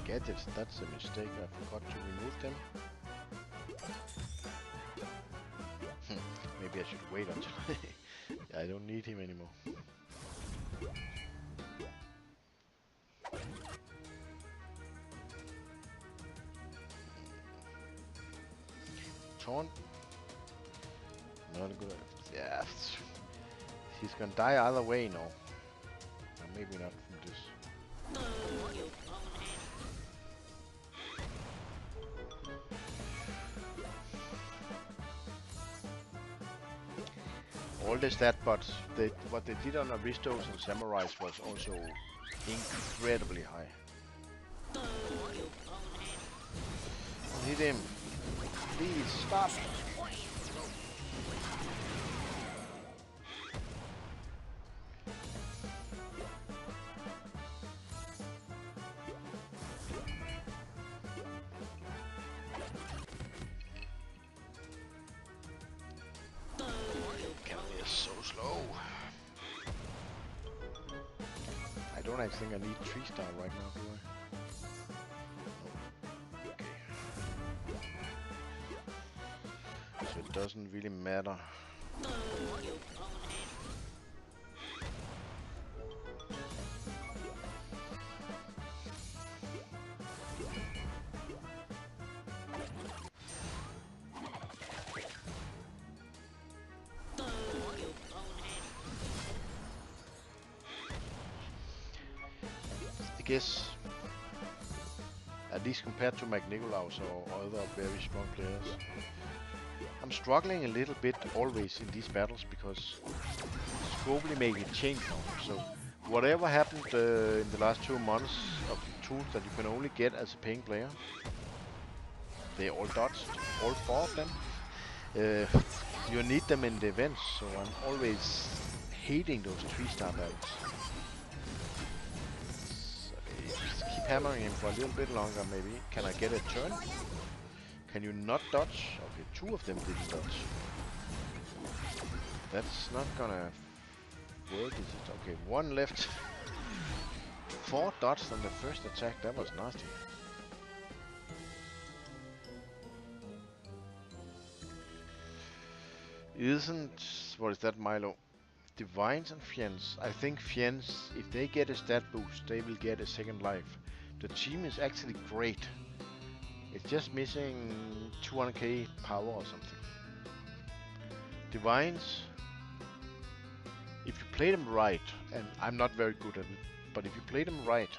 Gadgets, that's a mistake. I forgot to remove them. Maybe I should wait until I don't need him anymore. Taunt. Not a good. Yeah, he's gonna die either way, no. Or maybe not from this. all the stat bots, what they did on Aristos and Samurais was also incredibly high. Hit him. Please stop. Camel is so slow. I don't actually think I need 3-star right now, do I? So it doesn't really matter. I guess, at least compared to Magnicolaus or other very strong players, I'm struggling a little bit always in these battles because Scopely made it change now. So whatever happened in the last 2 months of tools that you can only get as a paying player, they all dodged, all 4 of them. You need them in the events, so I'm always hating those 3-star battles. So, okay, just keep hammering him for a little bit longer maybe. Can I get a turn? Can you not dodge? Okay, 2 of them didn't dodge. That's not gonna work, is it? Okay, 1 left. 4 dodged on the first attack, that was nasty. What is that, Milo? Divines and Fiends. I think Fiends, if they get a stat boost, they will get a second life. The team is actually great. It's just missing 200k power or something. Divines, if you play them right, and I'm not very good at it, but if you play them right,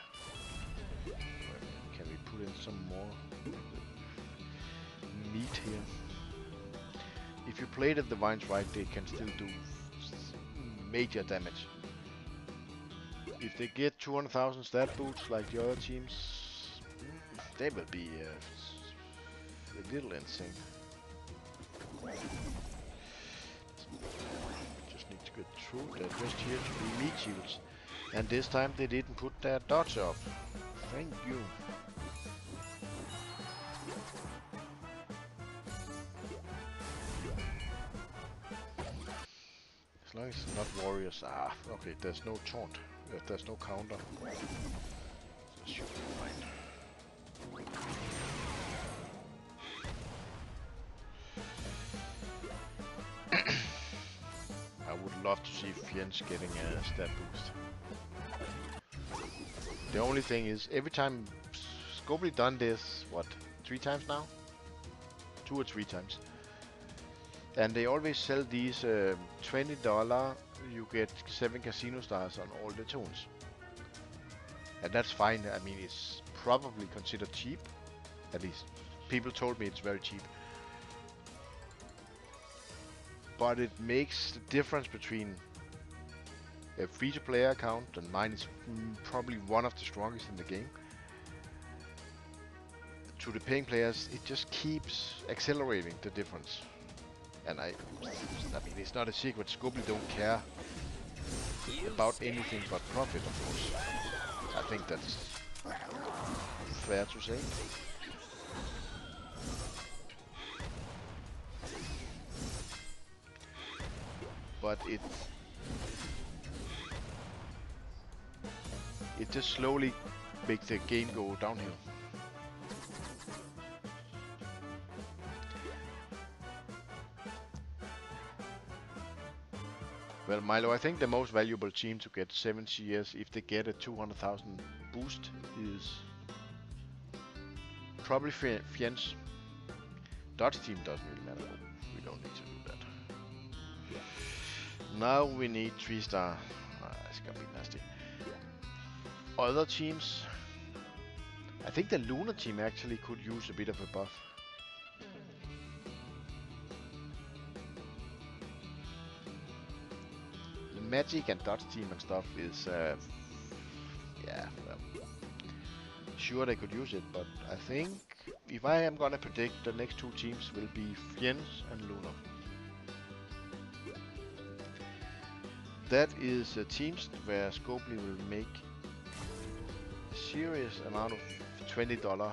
can we put in some more meat here? If you play the Divines right, they can still do major damage. If they get 200,000 stat boosts like the other teams, they will be a little insane. Just need to get through. They're just here to be meat shields. And this time they didn't put their dodge up. Thank you. As long as it's not warriors. Ah, okay, there's no taunt. There's no counter. This should be fine. I would love to see Fiends getting a stat boost. The only thing is, every time Scopely done this, what, 3 times now? 2 or 3 times. And they always sell these $20, you get 7 casino stars on all the tunes. And that's fine, I mean it's probably considered cheap. At least, people told me it's very cheap. But it makes the difference between a free-to-play account, and mine is probably one of the strongest in the game, to the paying players, it just keeps accelerating the difference. And I mean, it's not a secret, Scopely don't care about anything but profit, of course. I think that's fair to say. But it just slowly makes the game go downhill. Well, Milo, I think the most valuable team to get 7 CS if they get a 200,000 boost is probably Fiends. Dodge team doesn't really matter. We don't need to do that. Now we need 3-star. It's gonna be nasty. Other teams, I think the Lunar team actually could use a bit of a buff. Magic and Dodge team and stuff is, yeah, well, sure they could use it, but I think if I am gonna predict, the next two teams will be Fiens and Luna. That is teams where Scopely will make a serious amount of $20.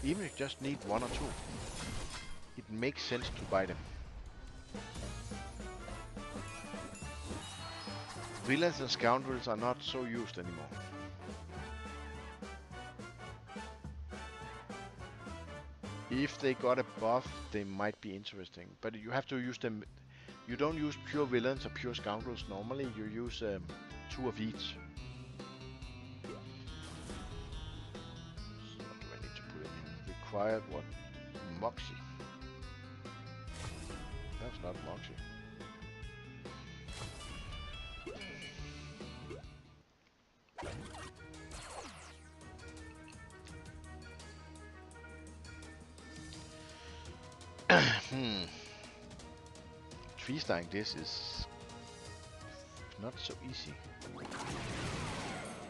Even if you just need one or two, it makes sense to buy them. Villains and scoundrels are not so used anymore. If they got a buff, they might be interesting, but you have to use them. You don't use pure villains or pure scoundrels normally, you use two of each. So what do I need to put in? Required what? Moxie. That's not Moxie. Freestyling this is not so easy.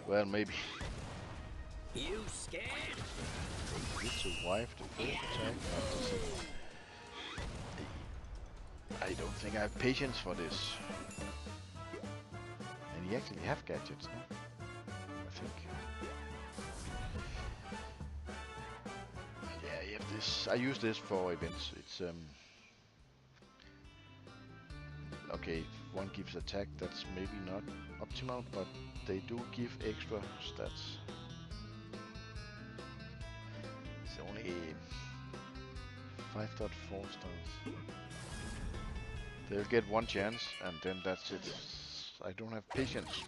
Well, maybe. You scared? It's a wife to first attack after second. I don't think I have patience for this. And you actually have gadgets, no? I think. Yeah, you have this. I use this for events. It's okay, one gives attack, that's maybe not optimal, but they do give extra stats. It's only 5.4 stars. They'll get one chance, and then that's it. I don't have patience.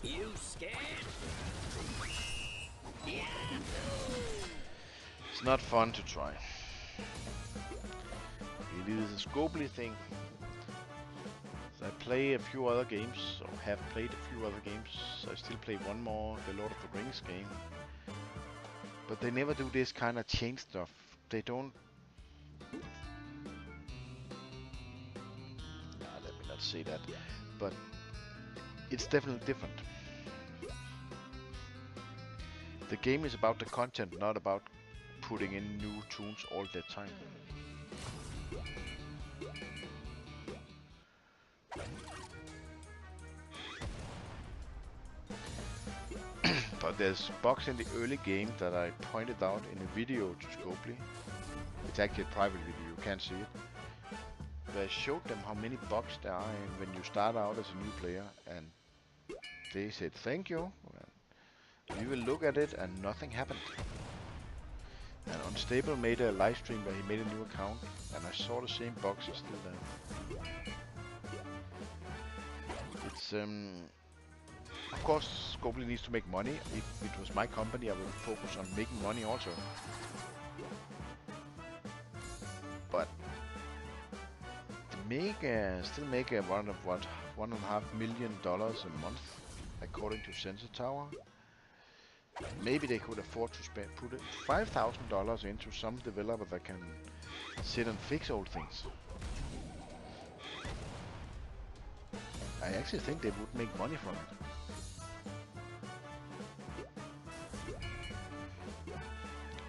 You scared? It's not fun to try. It is a Scopely thing. I play a few other games, or have played a few other games. I still play one more, the Lord of the Rings game. But they never do this kind of chain stuff. They don't... let me not say that. But it's definitely different. The game is about the content, not about putting in new tunes all the time. But there's bugs in the early game that I pointed out in a video to Scopely. It's actually a private video, you can't see it. Where I showed them how many bugs there are when you start out as a new player, and they said thank you. We will look at it, and nothing happened. And Unstable made a live stream where he made a new account, and I saw the same bugs are still there. It's of course Scopely needs to make money. If it was my company, I would focus on making money also. But to still make around of what, $1.5 million a month, according to Sensor Tower. Maybe they could afford to put $5,000 into some developer that can sit and fix old things. I actually think they would make money from it.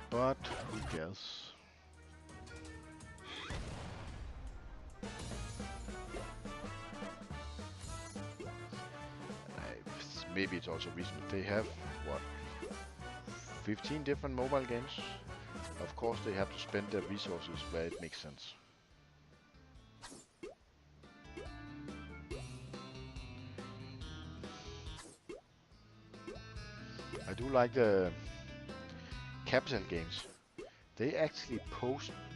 But who cares? Maybe it's also reason they have what, 15 different mobile games. Of course they have to spend their resources where it makes sense. I do like the Capital games. They actually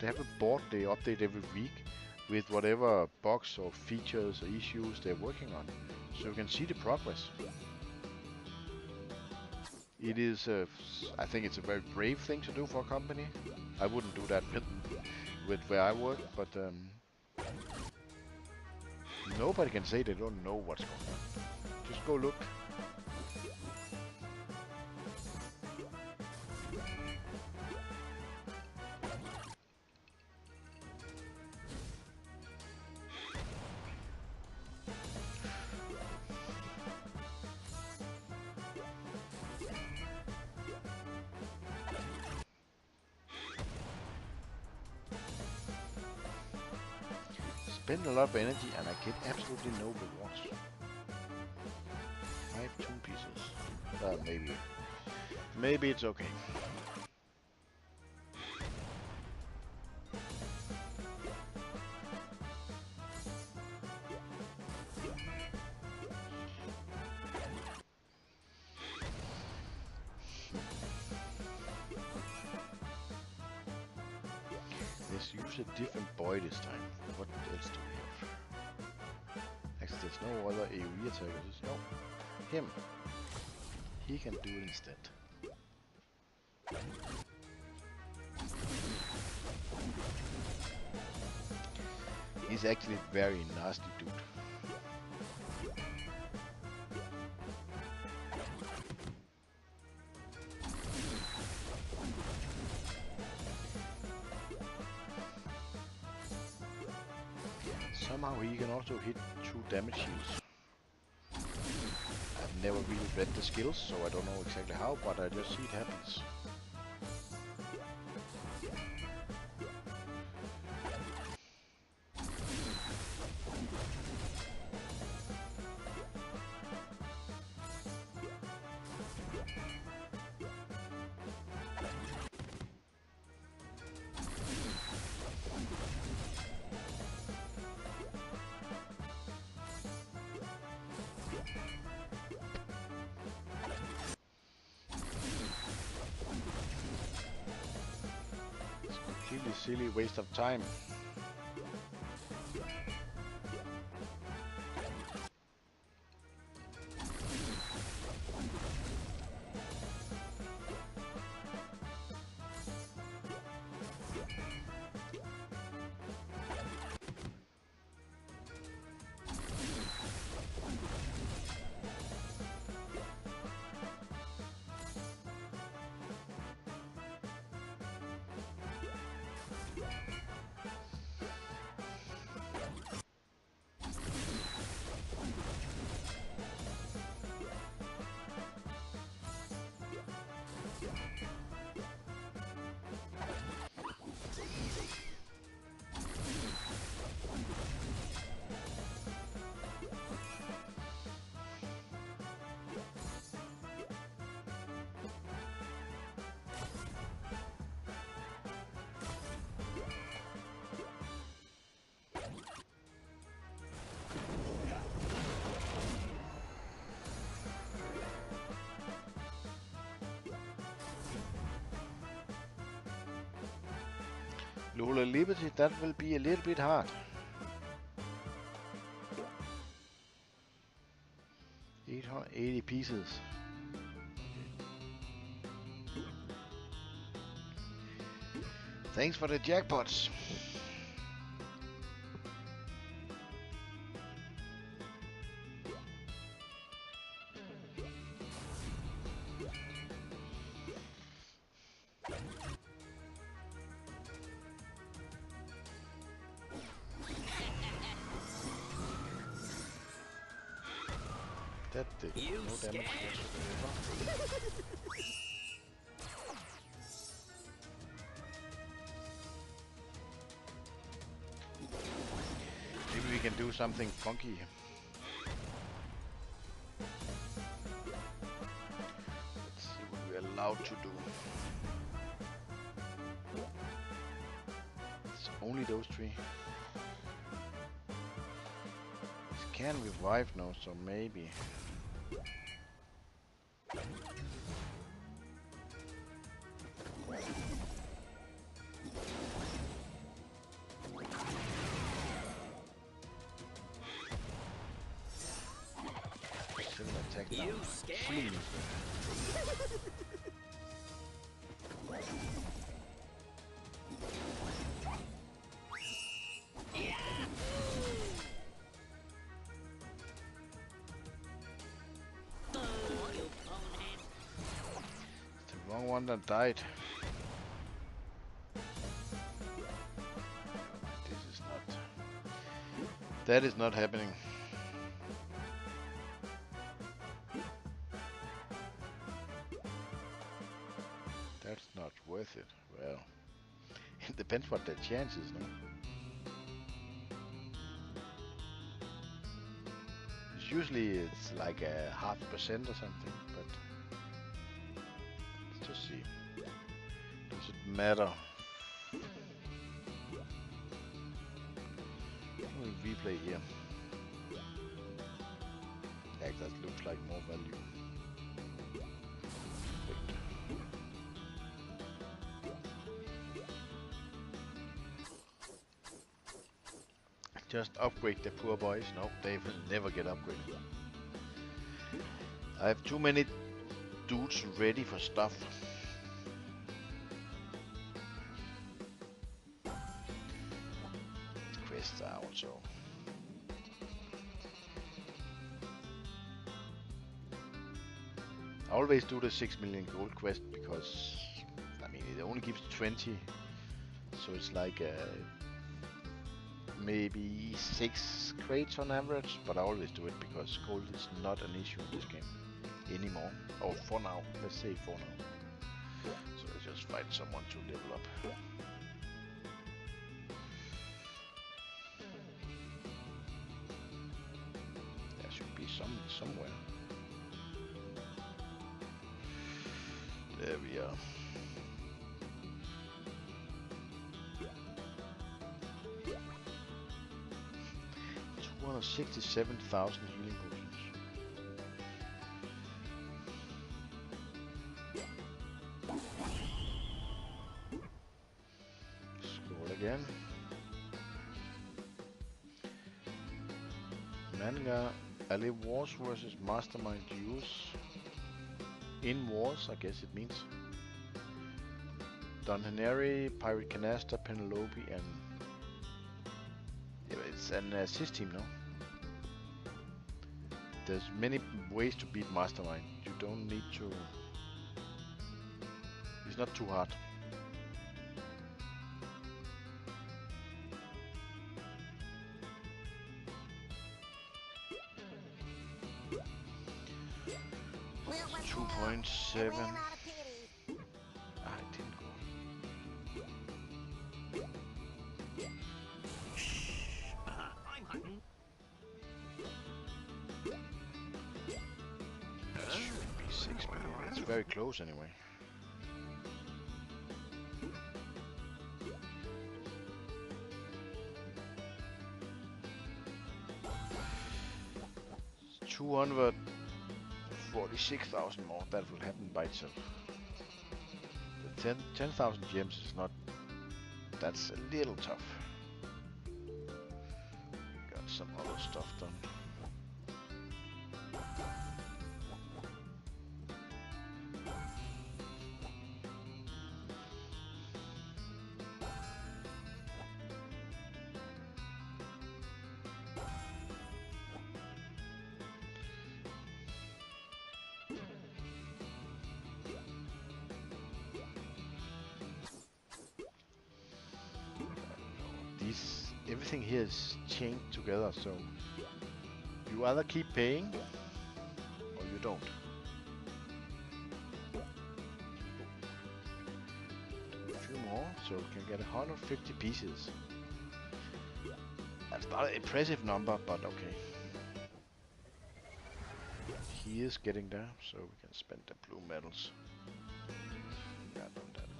they have a board they update every week with whatever bugs or features or issues they're working on, so you can see the progress. It is, I think it's a very brave thing to do for a company. I wouldn't do that with where I work, but nobody can say they don't know what's going on. Just go look. spend a lot of energy and I get absolutely no rewards. 5 toon pieces. Well, maybe it's okay. Let's use a different boy this time. What else do we have? Actually, there's no other AoE attackers. No, him. He can do it instead. He's actually very nasty dude. Somehow he can also hit 2 damage shields. I've never really read the skills, so I don't know exactly how, but I just see it happens. Completely silly waste of time. Lola Liberty, that will be a little bit hard. 880 pieces. Thanks for the jackpots. That did no damage whatsoever. Maybe we can do something funky. Let's see what we're allowed to do. It's only those 3. It can revive now, so maybe. Attack now. You scared? It's the wrong one that died. This is not. That is not happening. That's not worth it. Well, it depends what the chance is, no? Usually it's like a 0.5% or something, but let's just see. Does it matter? We'll replay here. Yeah, that looks like more value. Wait. Just upgrade the poor boys. No, they will never get upgraded. I have too many dudes ready for stuff. Quests are also. I always do the 6 million gold quest because, I mean, it only gives 20, so it's like maybe 6 crates on average, but I always do it because gold is not an issue in this game anymore. Or for now, let's say for now. So let's just find someone to level up. There should be somewhere. There we are. One of 67,000 healing potions. Scroll again. Mandagar, ally wars versus mastermind duels. In wars, I guess it means. Dunhanary, Pirate Canasta, Penelope, and yeah, it's an assist team now. There's many ways to beat mastermind. You don't need to. It's not too hard. Well, what's 2.7. I ran out of pity. Ah, it didn't go. I'm hunting. That should be 6 million. It's very close anyway. It's 246,000 more. That will happen by itself. The 10,000 gems is not. That's a little tough. Got some other stuff done. Everything here is chained together, so you either keep paying or you don't. Do a few more, so we can get 150 pieces. That's not an impressive number, but okay. He is getting there, so we can spend the blue medals. Yeah, done that one.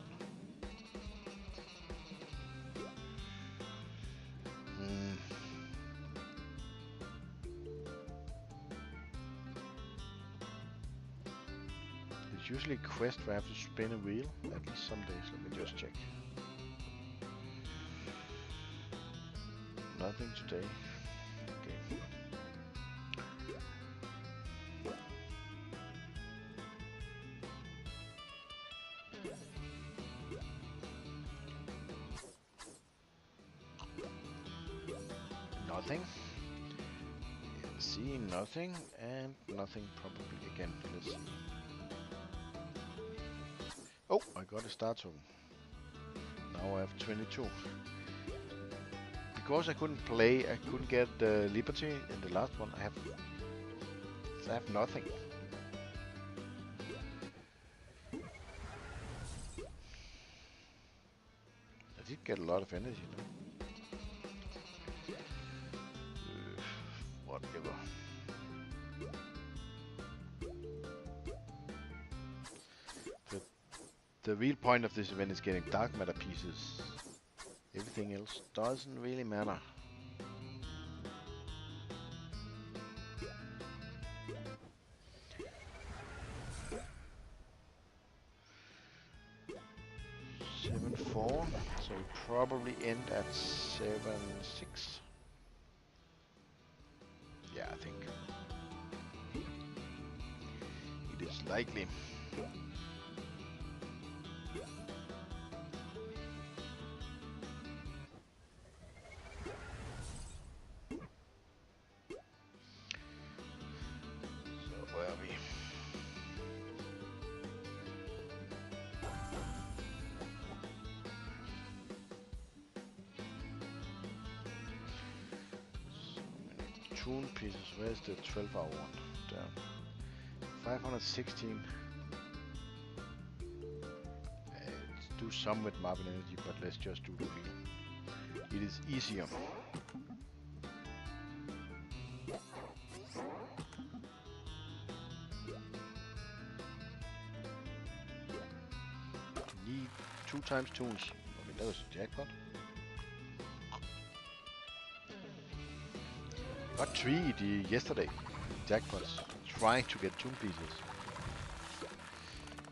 It's usually a quest where I have to spin a wheel, at least some days. Let me just check. Nothing today. Okay. Nothing. See, nothing, and nothing probably again. Let's see. Oh, I got a star token. Now I have 22. Because I couldn't get Liberty in the last one. I have nothing. I did get a lot of energy, though. Whatever. The real point of this event is getting dark matter pieces. Everything else doesn't really matter. $7.4, so we probably end at 7.6. Yeah, I think it is likely. So where are we? Tune pieces. Where's the 12-hour one? Down. 516. Let's do some with Marvin Energy, but let's just do the wheel. It is easier. Need 2 times tunes. I mean, that was a jackpot. Got 3 yesterday. Jackpots. Trying to get tune pieces.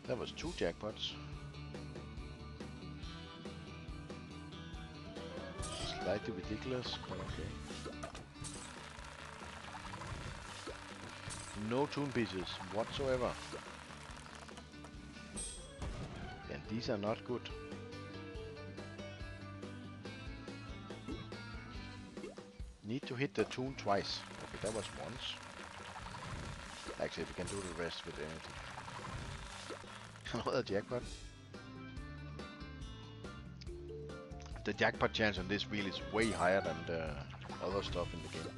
That was 2 jackpots. Slightly ridiculous, but okay. No tune pieces whatsoever. And these are not good. Need to hit the tune twice. Okay, that was once. Actually, we can do the rest with anything. Another jackpot. The jackpot chance on this wheel is way higher than the other stuff in the game.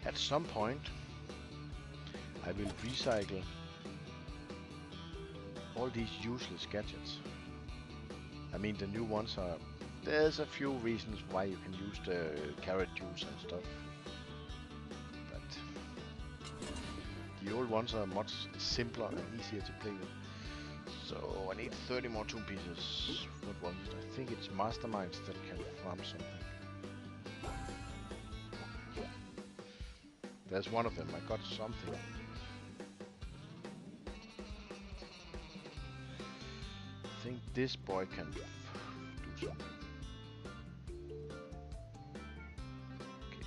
At some point, I will recycle all these useless gadgets. I mean, the new ones are... There's a few reasons why you can use the carrot juice and stuff. But the old ones are much simpler and easier to play with. So I need 30 more tune pieces. What was it? I think it's masterminds that can farm something. There's one of them. I got something. I think this boy can do something. Okay.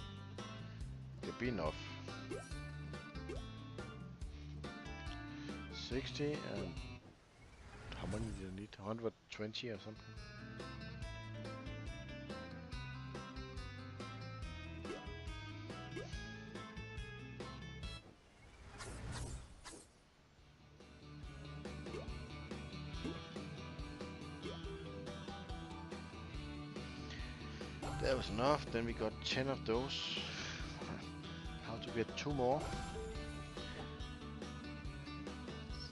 Could be enough. 60 and how many do you need? 120 or something? That was enough. Then we got 10 of those. How to get 2 more?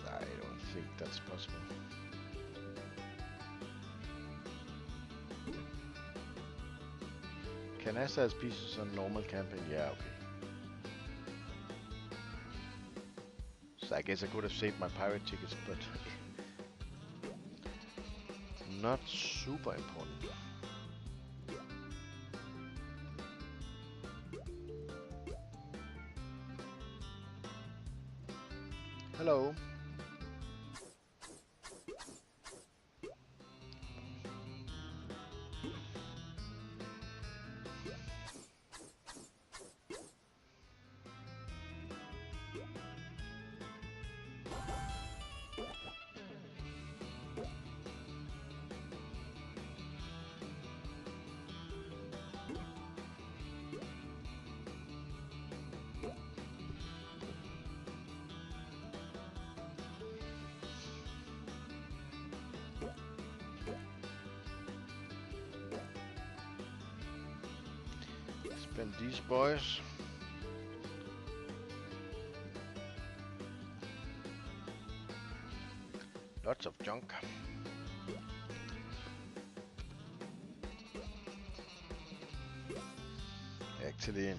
I don't think that's possible. Can I as pieces on normal campaign? Yeah, okay. So I guess I could have saved my pirate tickets, but not super important. Hello. Spend these boys. Lots of junk. Actually,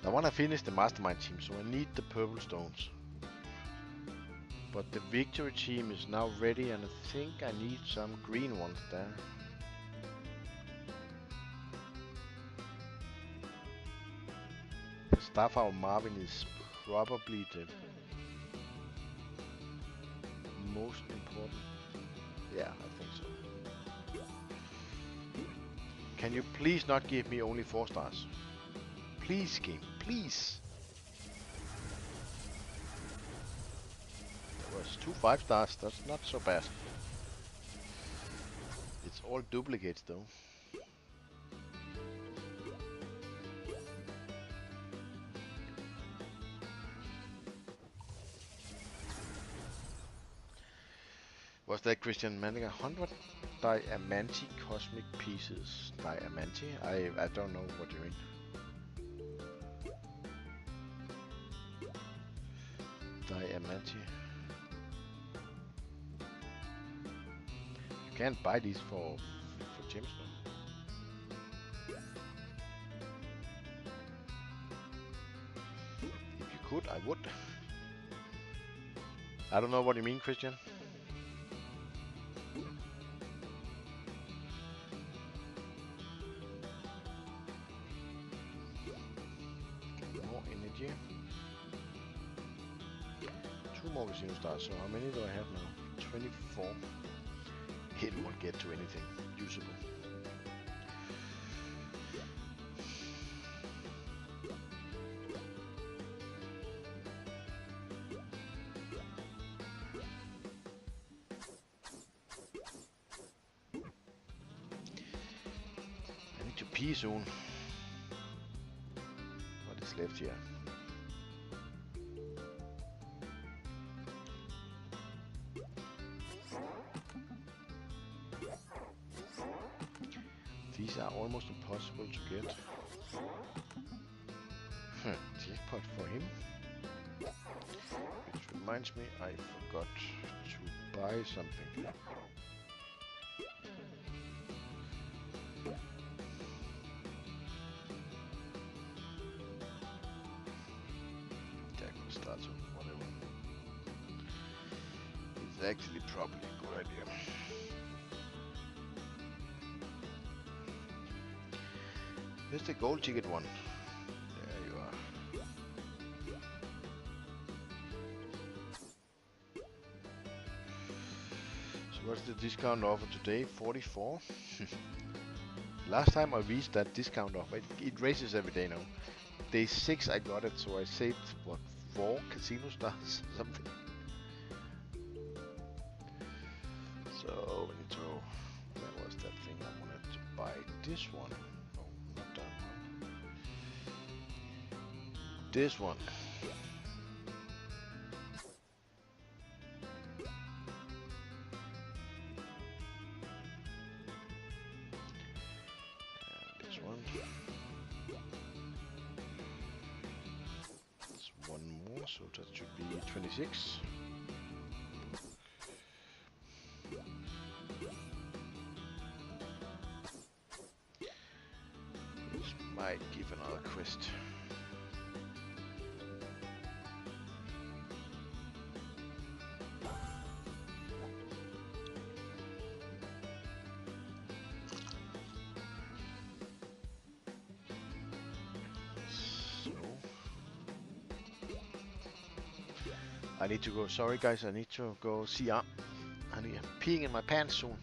I want to finish the mastermind team, so I need the purple stones. But the victory team is now ready, and I think I need some green ones there. Starfire Marvin is probably the most important. Yeah, I think so. Can you please not give me only 4 stars? Please, game, please. There was 2 5 stars, that's not so bad. It's all duplicates though. Was that Christian Mandagar? 100 diamanti cosmic pieces. Diamanti? I don't know what you mean. Diamanti. You can't buy these for gemstones. If you could, I would. I don't know what you mean, Christian. More energy. 2 more casino stars. So how many do I have now? 24. It won't get to anything usable. I need to pee soon. What is left here? These are almost impossible to get. Jackpot for him. Which reminds me, I forgot to buy something. Jackpot starts or whatever. It's actually probably a good idea. Here's the gold ticket one. There you are. So what's the discount offer today? 44. Last time I reached that discount offer, it raises every day now. Day 6 I got it, so I saved what, 4 casino stars something. So we need to. Where was that thing I wanted to buy? This one. This one. And this one. There's one more, so that should be 26. This might give another quest. I need to go. Sorry guys, I need to go see. I need peeing in my pants soon.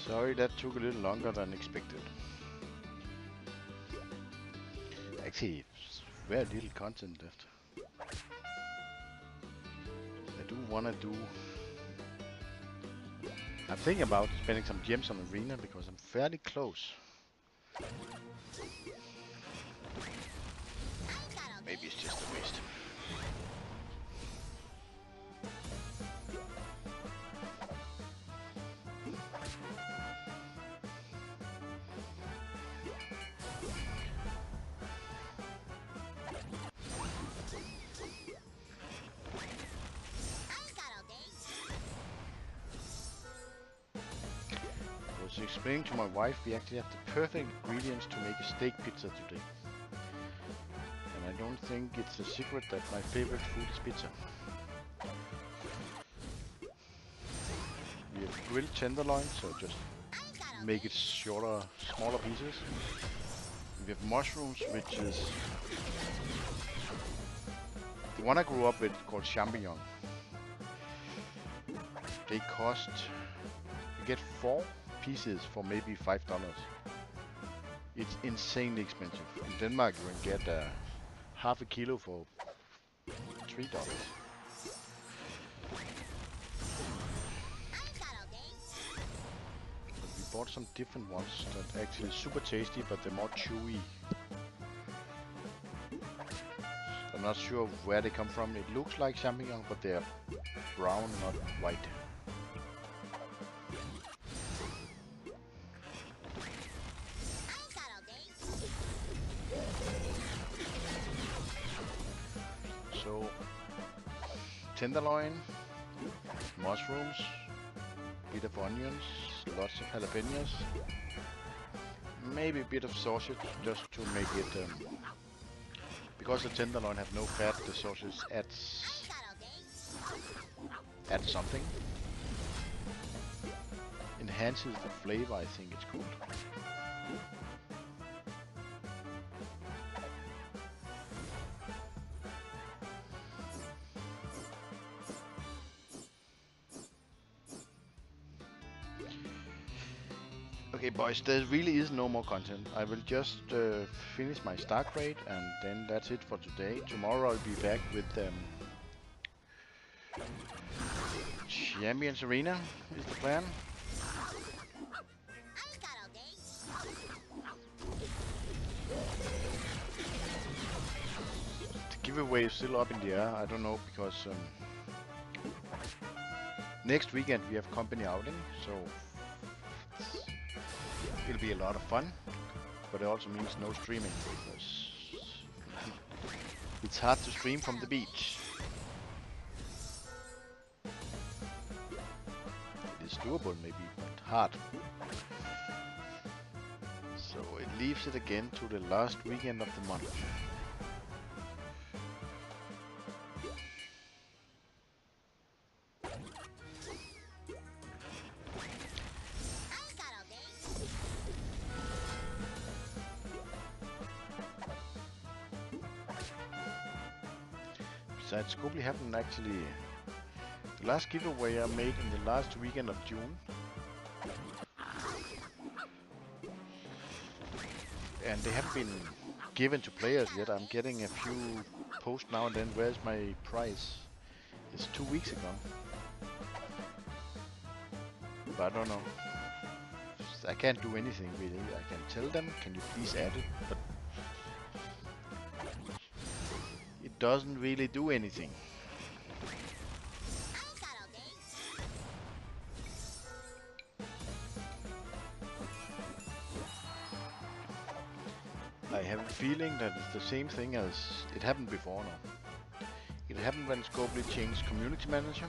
Sorry, that took a little longer than expected. Actually, very little content left. I do wanna do. I'm thinking about spending some gems on Arena because I'm fairly close. Maybe it's just a waste. I was explaining to my wife we actually have the perfect ingredients to make a steak pizza today. And I don't think it's a secret that my favorite food is pizza. We have grilled tenderloin, so just make it shorter, smaller pieces. We have mushrooms, which is the one I grew up with called champignon. They cost, you get 4 pieces for maybe $5. It's insanely expensive. In Denmark you can get half a kilo for $3. But we bought some different ones that are actually super tasty, but they're more chewy. I'm not sure where they come from. It looks like champignon, but they're brown, not white. So, tenderloin, mushrooms, bit of onions, lots of jalapenos, maybe a bit of sausage just to make it, because the tenderloin have no fat, the sausage adds something. Enhances the flavor, I think it's called. Okay boys, there really is no more content. I will just finish my star crate and then that's it for today. Tomorrow I'll be back with Champions Arena is the plan. The giveaway is still up in the air, I don't know, because next weekend we have company outing, so it'll be a lot of fun, but it also means no streaming, because it's hard to stream from the beach. It is doable maybe, but hard. So it leaves it again to the last weekend of the month. Besides, Scopely happened actually. The last giveaway I made in the last weekend of June. And they haven't been given to players yet. I'm getting a few posts now and then. Where's my prize? It's 2 weeks ago. But I don't know. I can't do anything really. I can tell them, can you please add it? But it doesn't really do anything. I have a feeling that it's the same thing as it happened before now. It happened when Scopely changed community manager,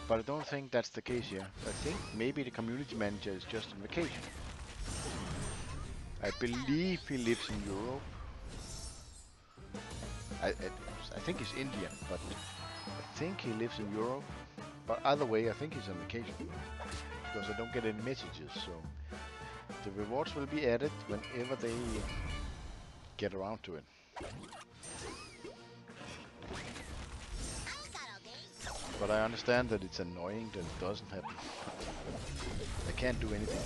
but I don't think that's the case here. I think maybe the community manager is just on vacation. I believe he lives in Europe. I think he's Indian, but I think he lives in Europe. But either way, I think he's on vacation, because I don't get any messages, so the rewards will be added whenever they get around to it. But I understand that it's annoying that it doesn't happen. I can't do anything.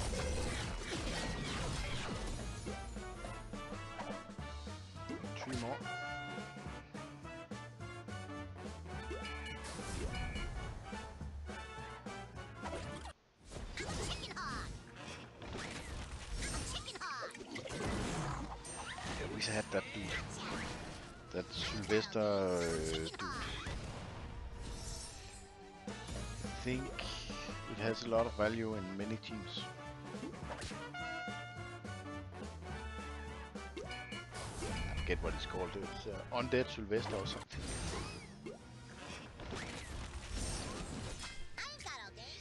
Three more. Chicken hawk. Chicken hawk. Yeah, we had that dude. That Sylvester dude. I think it has a lot of value in many teams. I forget what it's called. It's Undead Sylvester or something. I ain't got all day.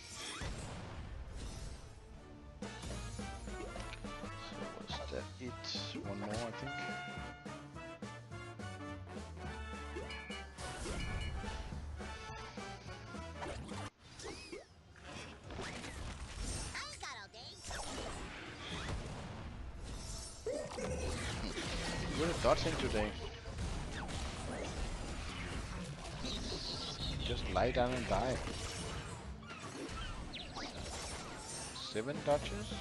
So was that it? One more, I think. I ain't got all day. Good at dodging today. Just lie down and die. 7 dodges?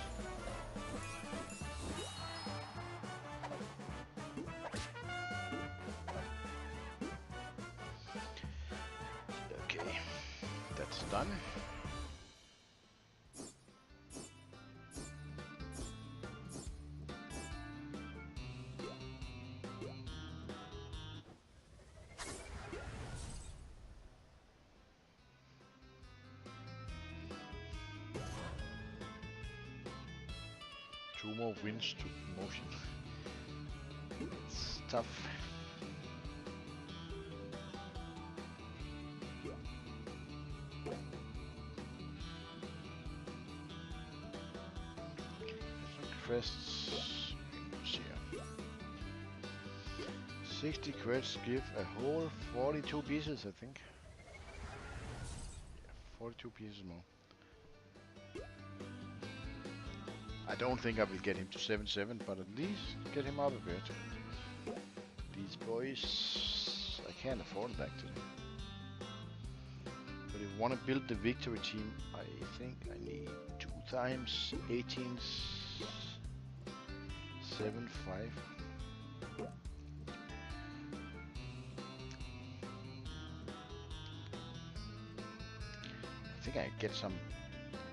Okay, that's done. Two more wins to promotion. It's tough. Crests. Here. 60 crests give a whole 42 pieces, I think. Yeah, 42 pieces more. I don't think I will get him to 7-7, but at least get him up a bit. These boys, I can't afford it actually. But if I want to build the victory team, I think I need 2 times 18s, 7, 5. I think I get some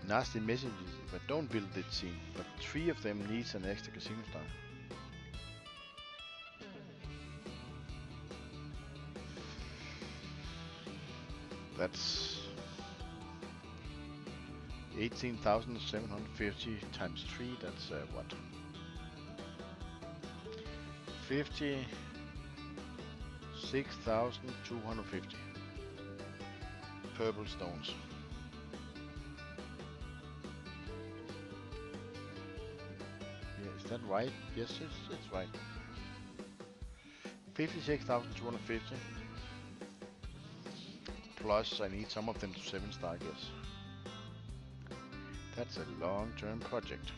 nasty messages if I don't build this team, but 3 of them needs an extra casino star. That's 18,750 times 3, that's what? 56,250 purple stones. Yeah, is that right? Yes, it's right. 56,250. Plus, I need some of them to 7-star, I guess. That's a long-term project.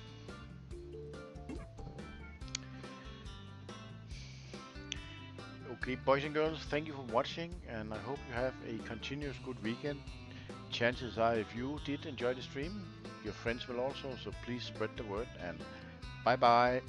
Okay, boys and girls, thank you for watching, and I hope you have a continuous good weekend. Chances are, if you did enjoy the stream, your friends will also, so please spread the word, and bye-bye.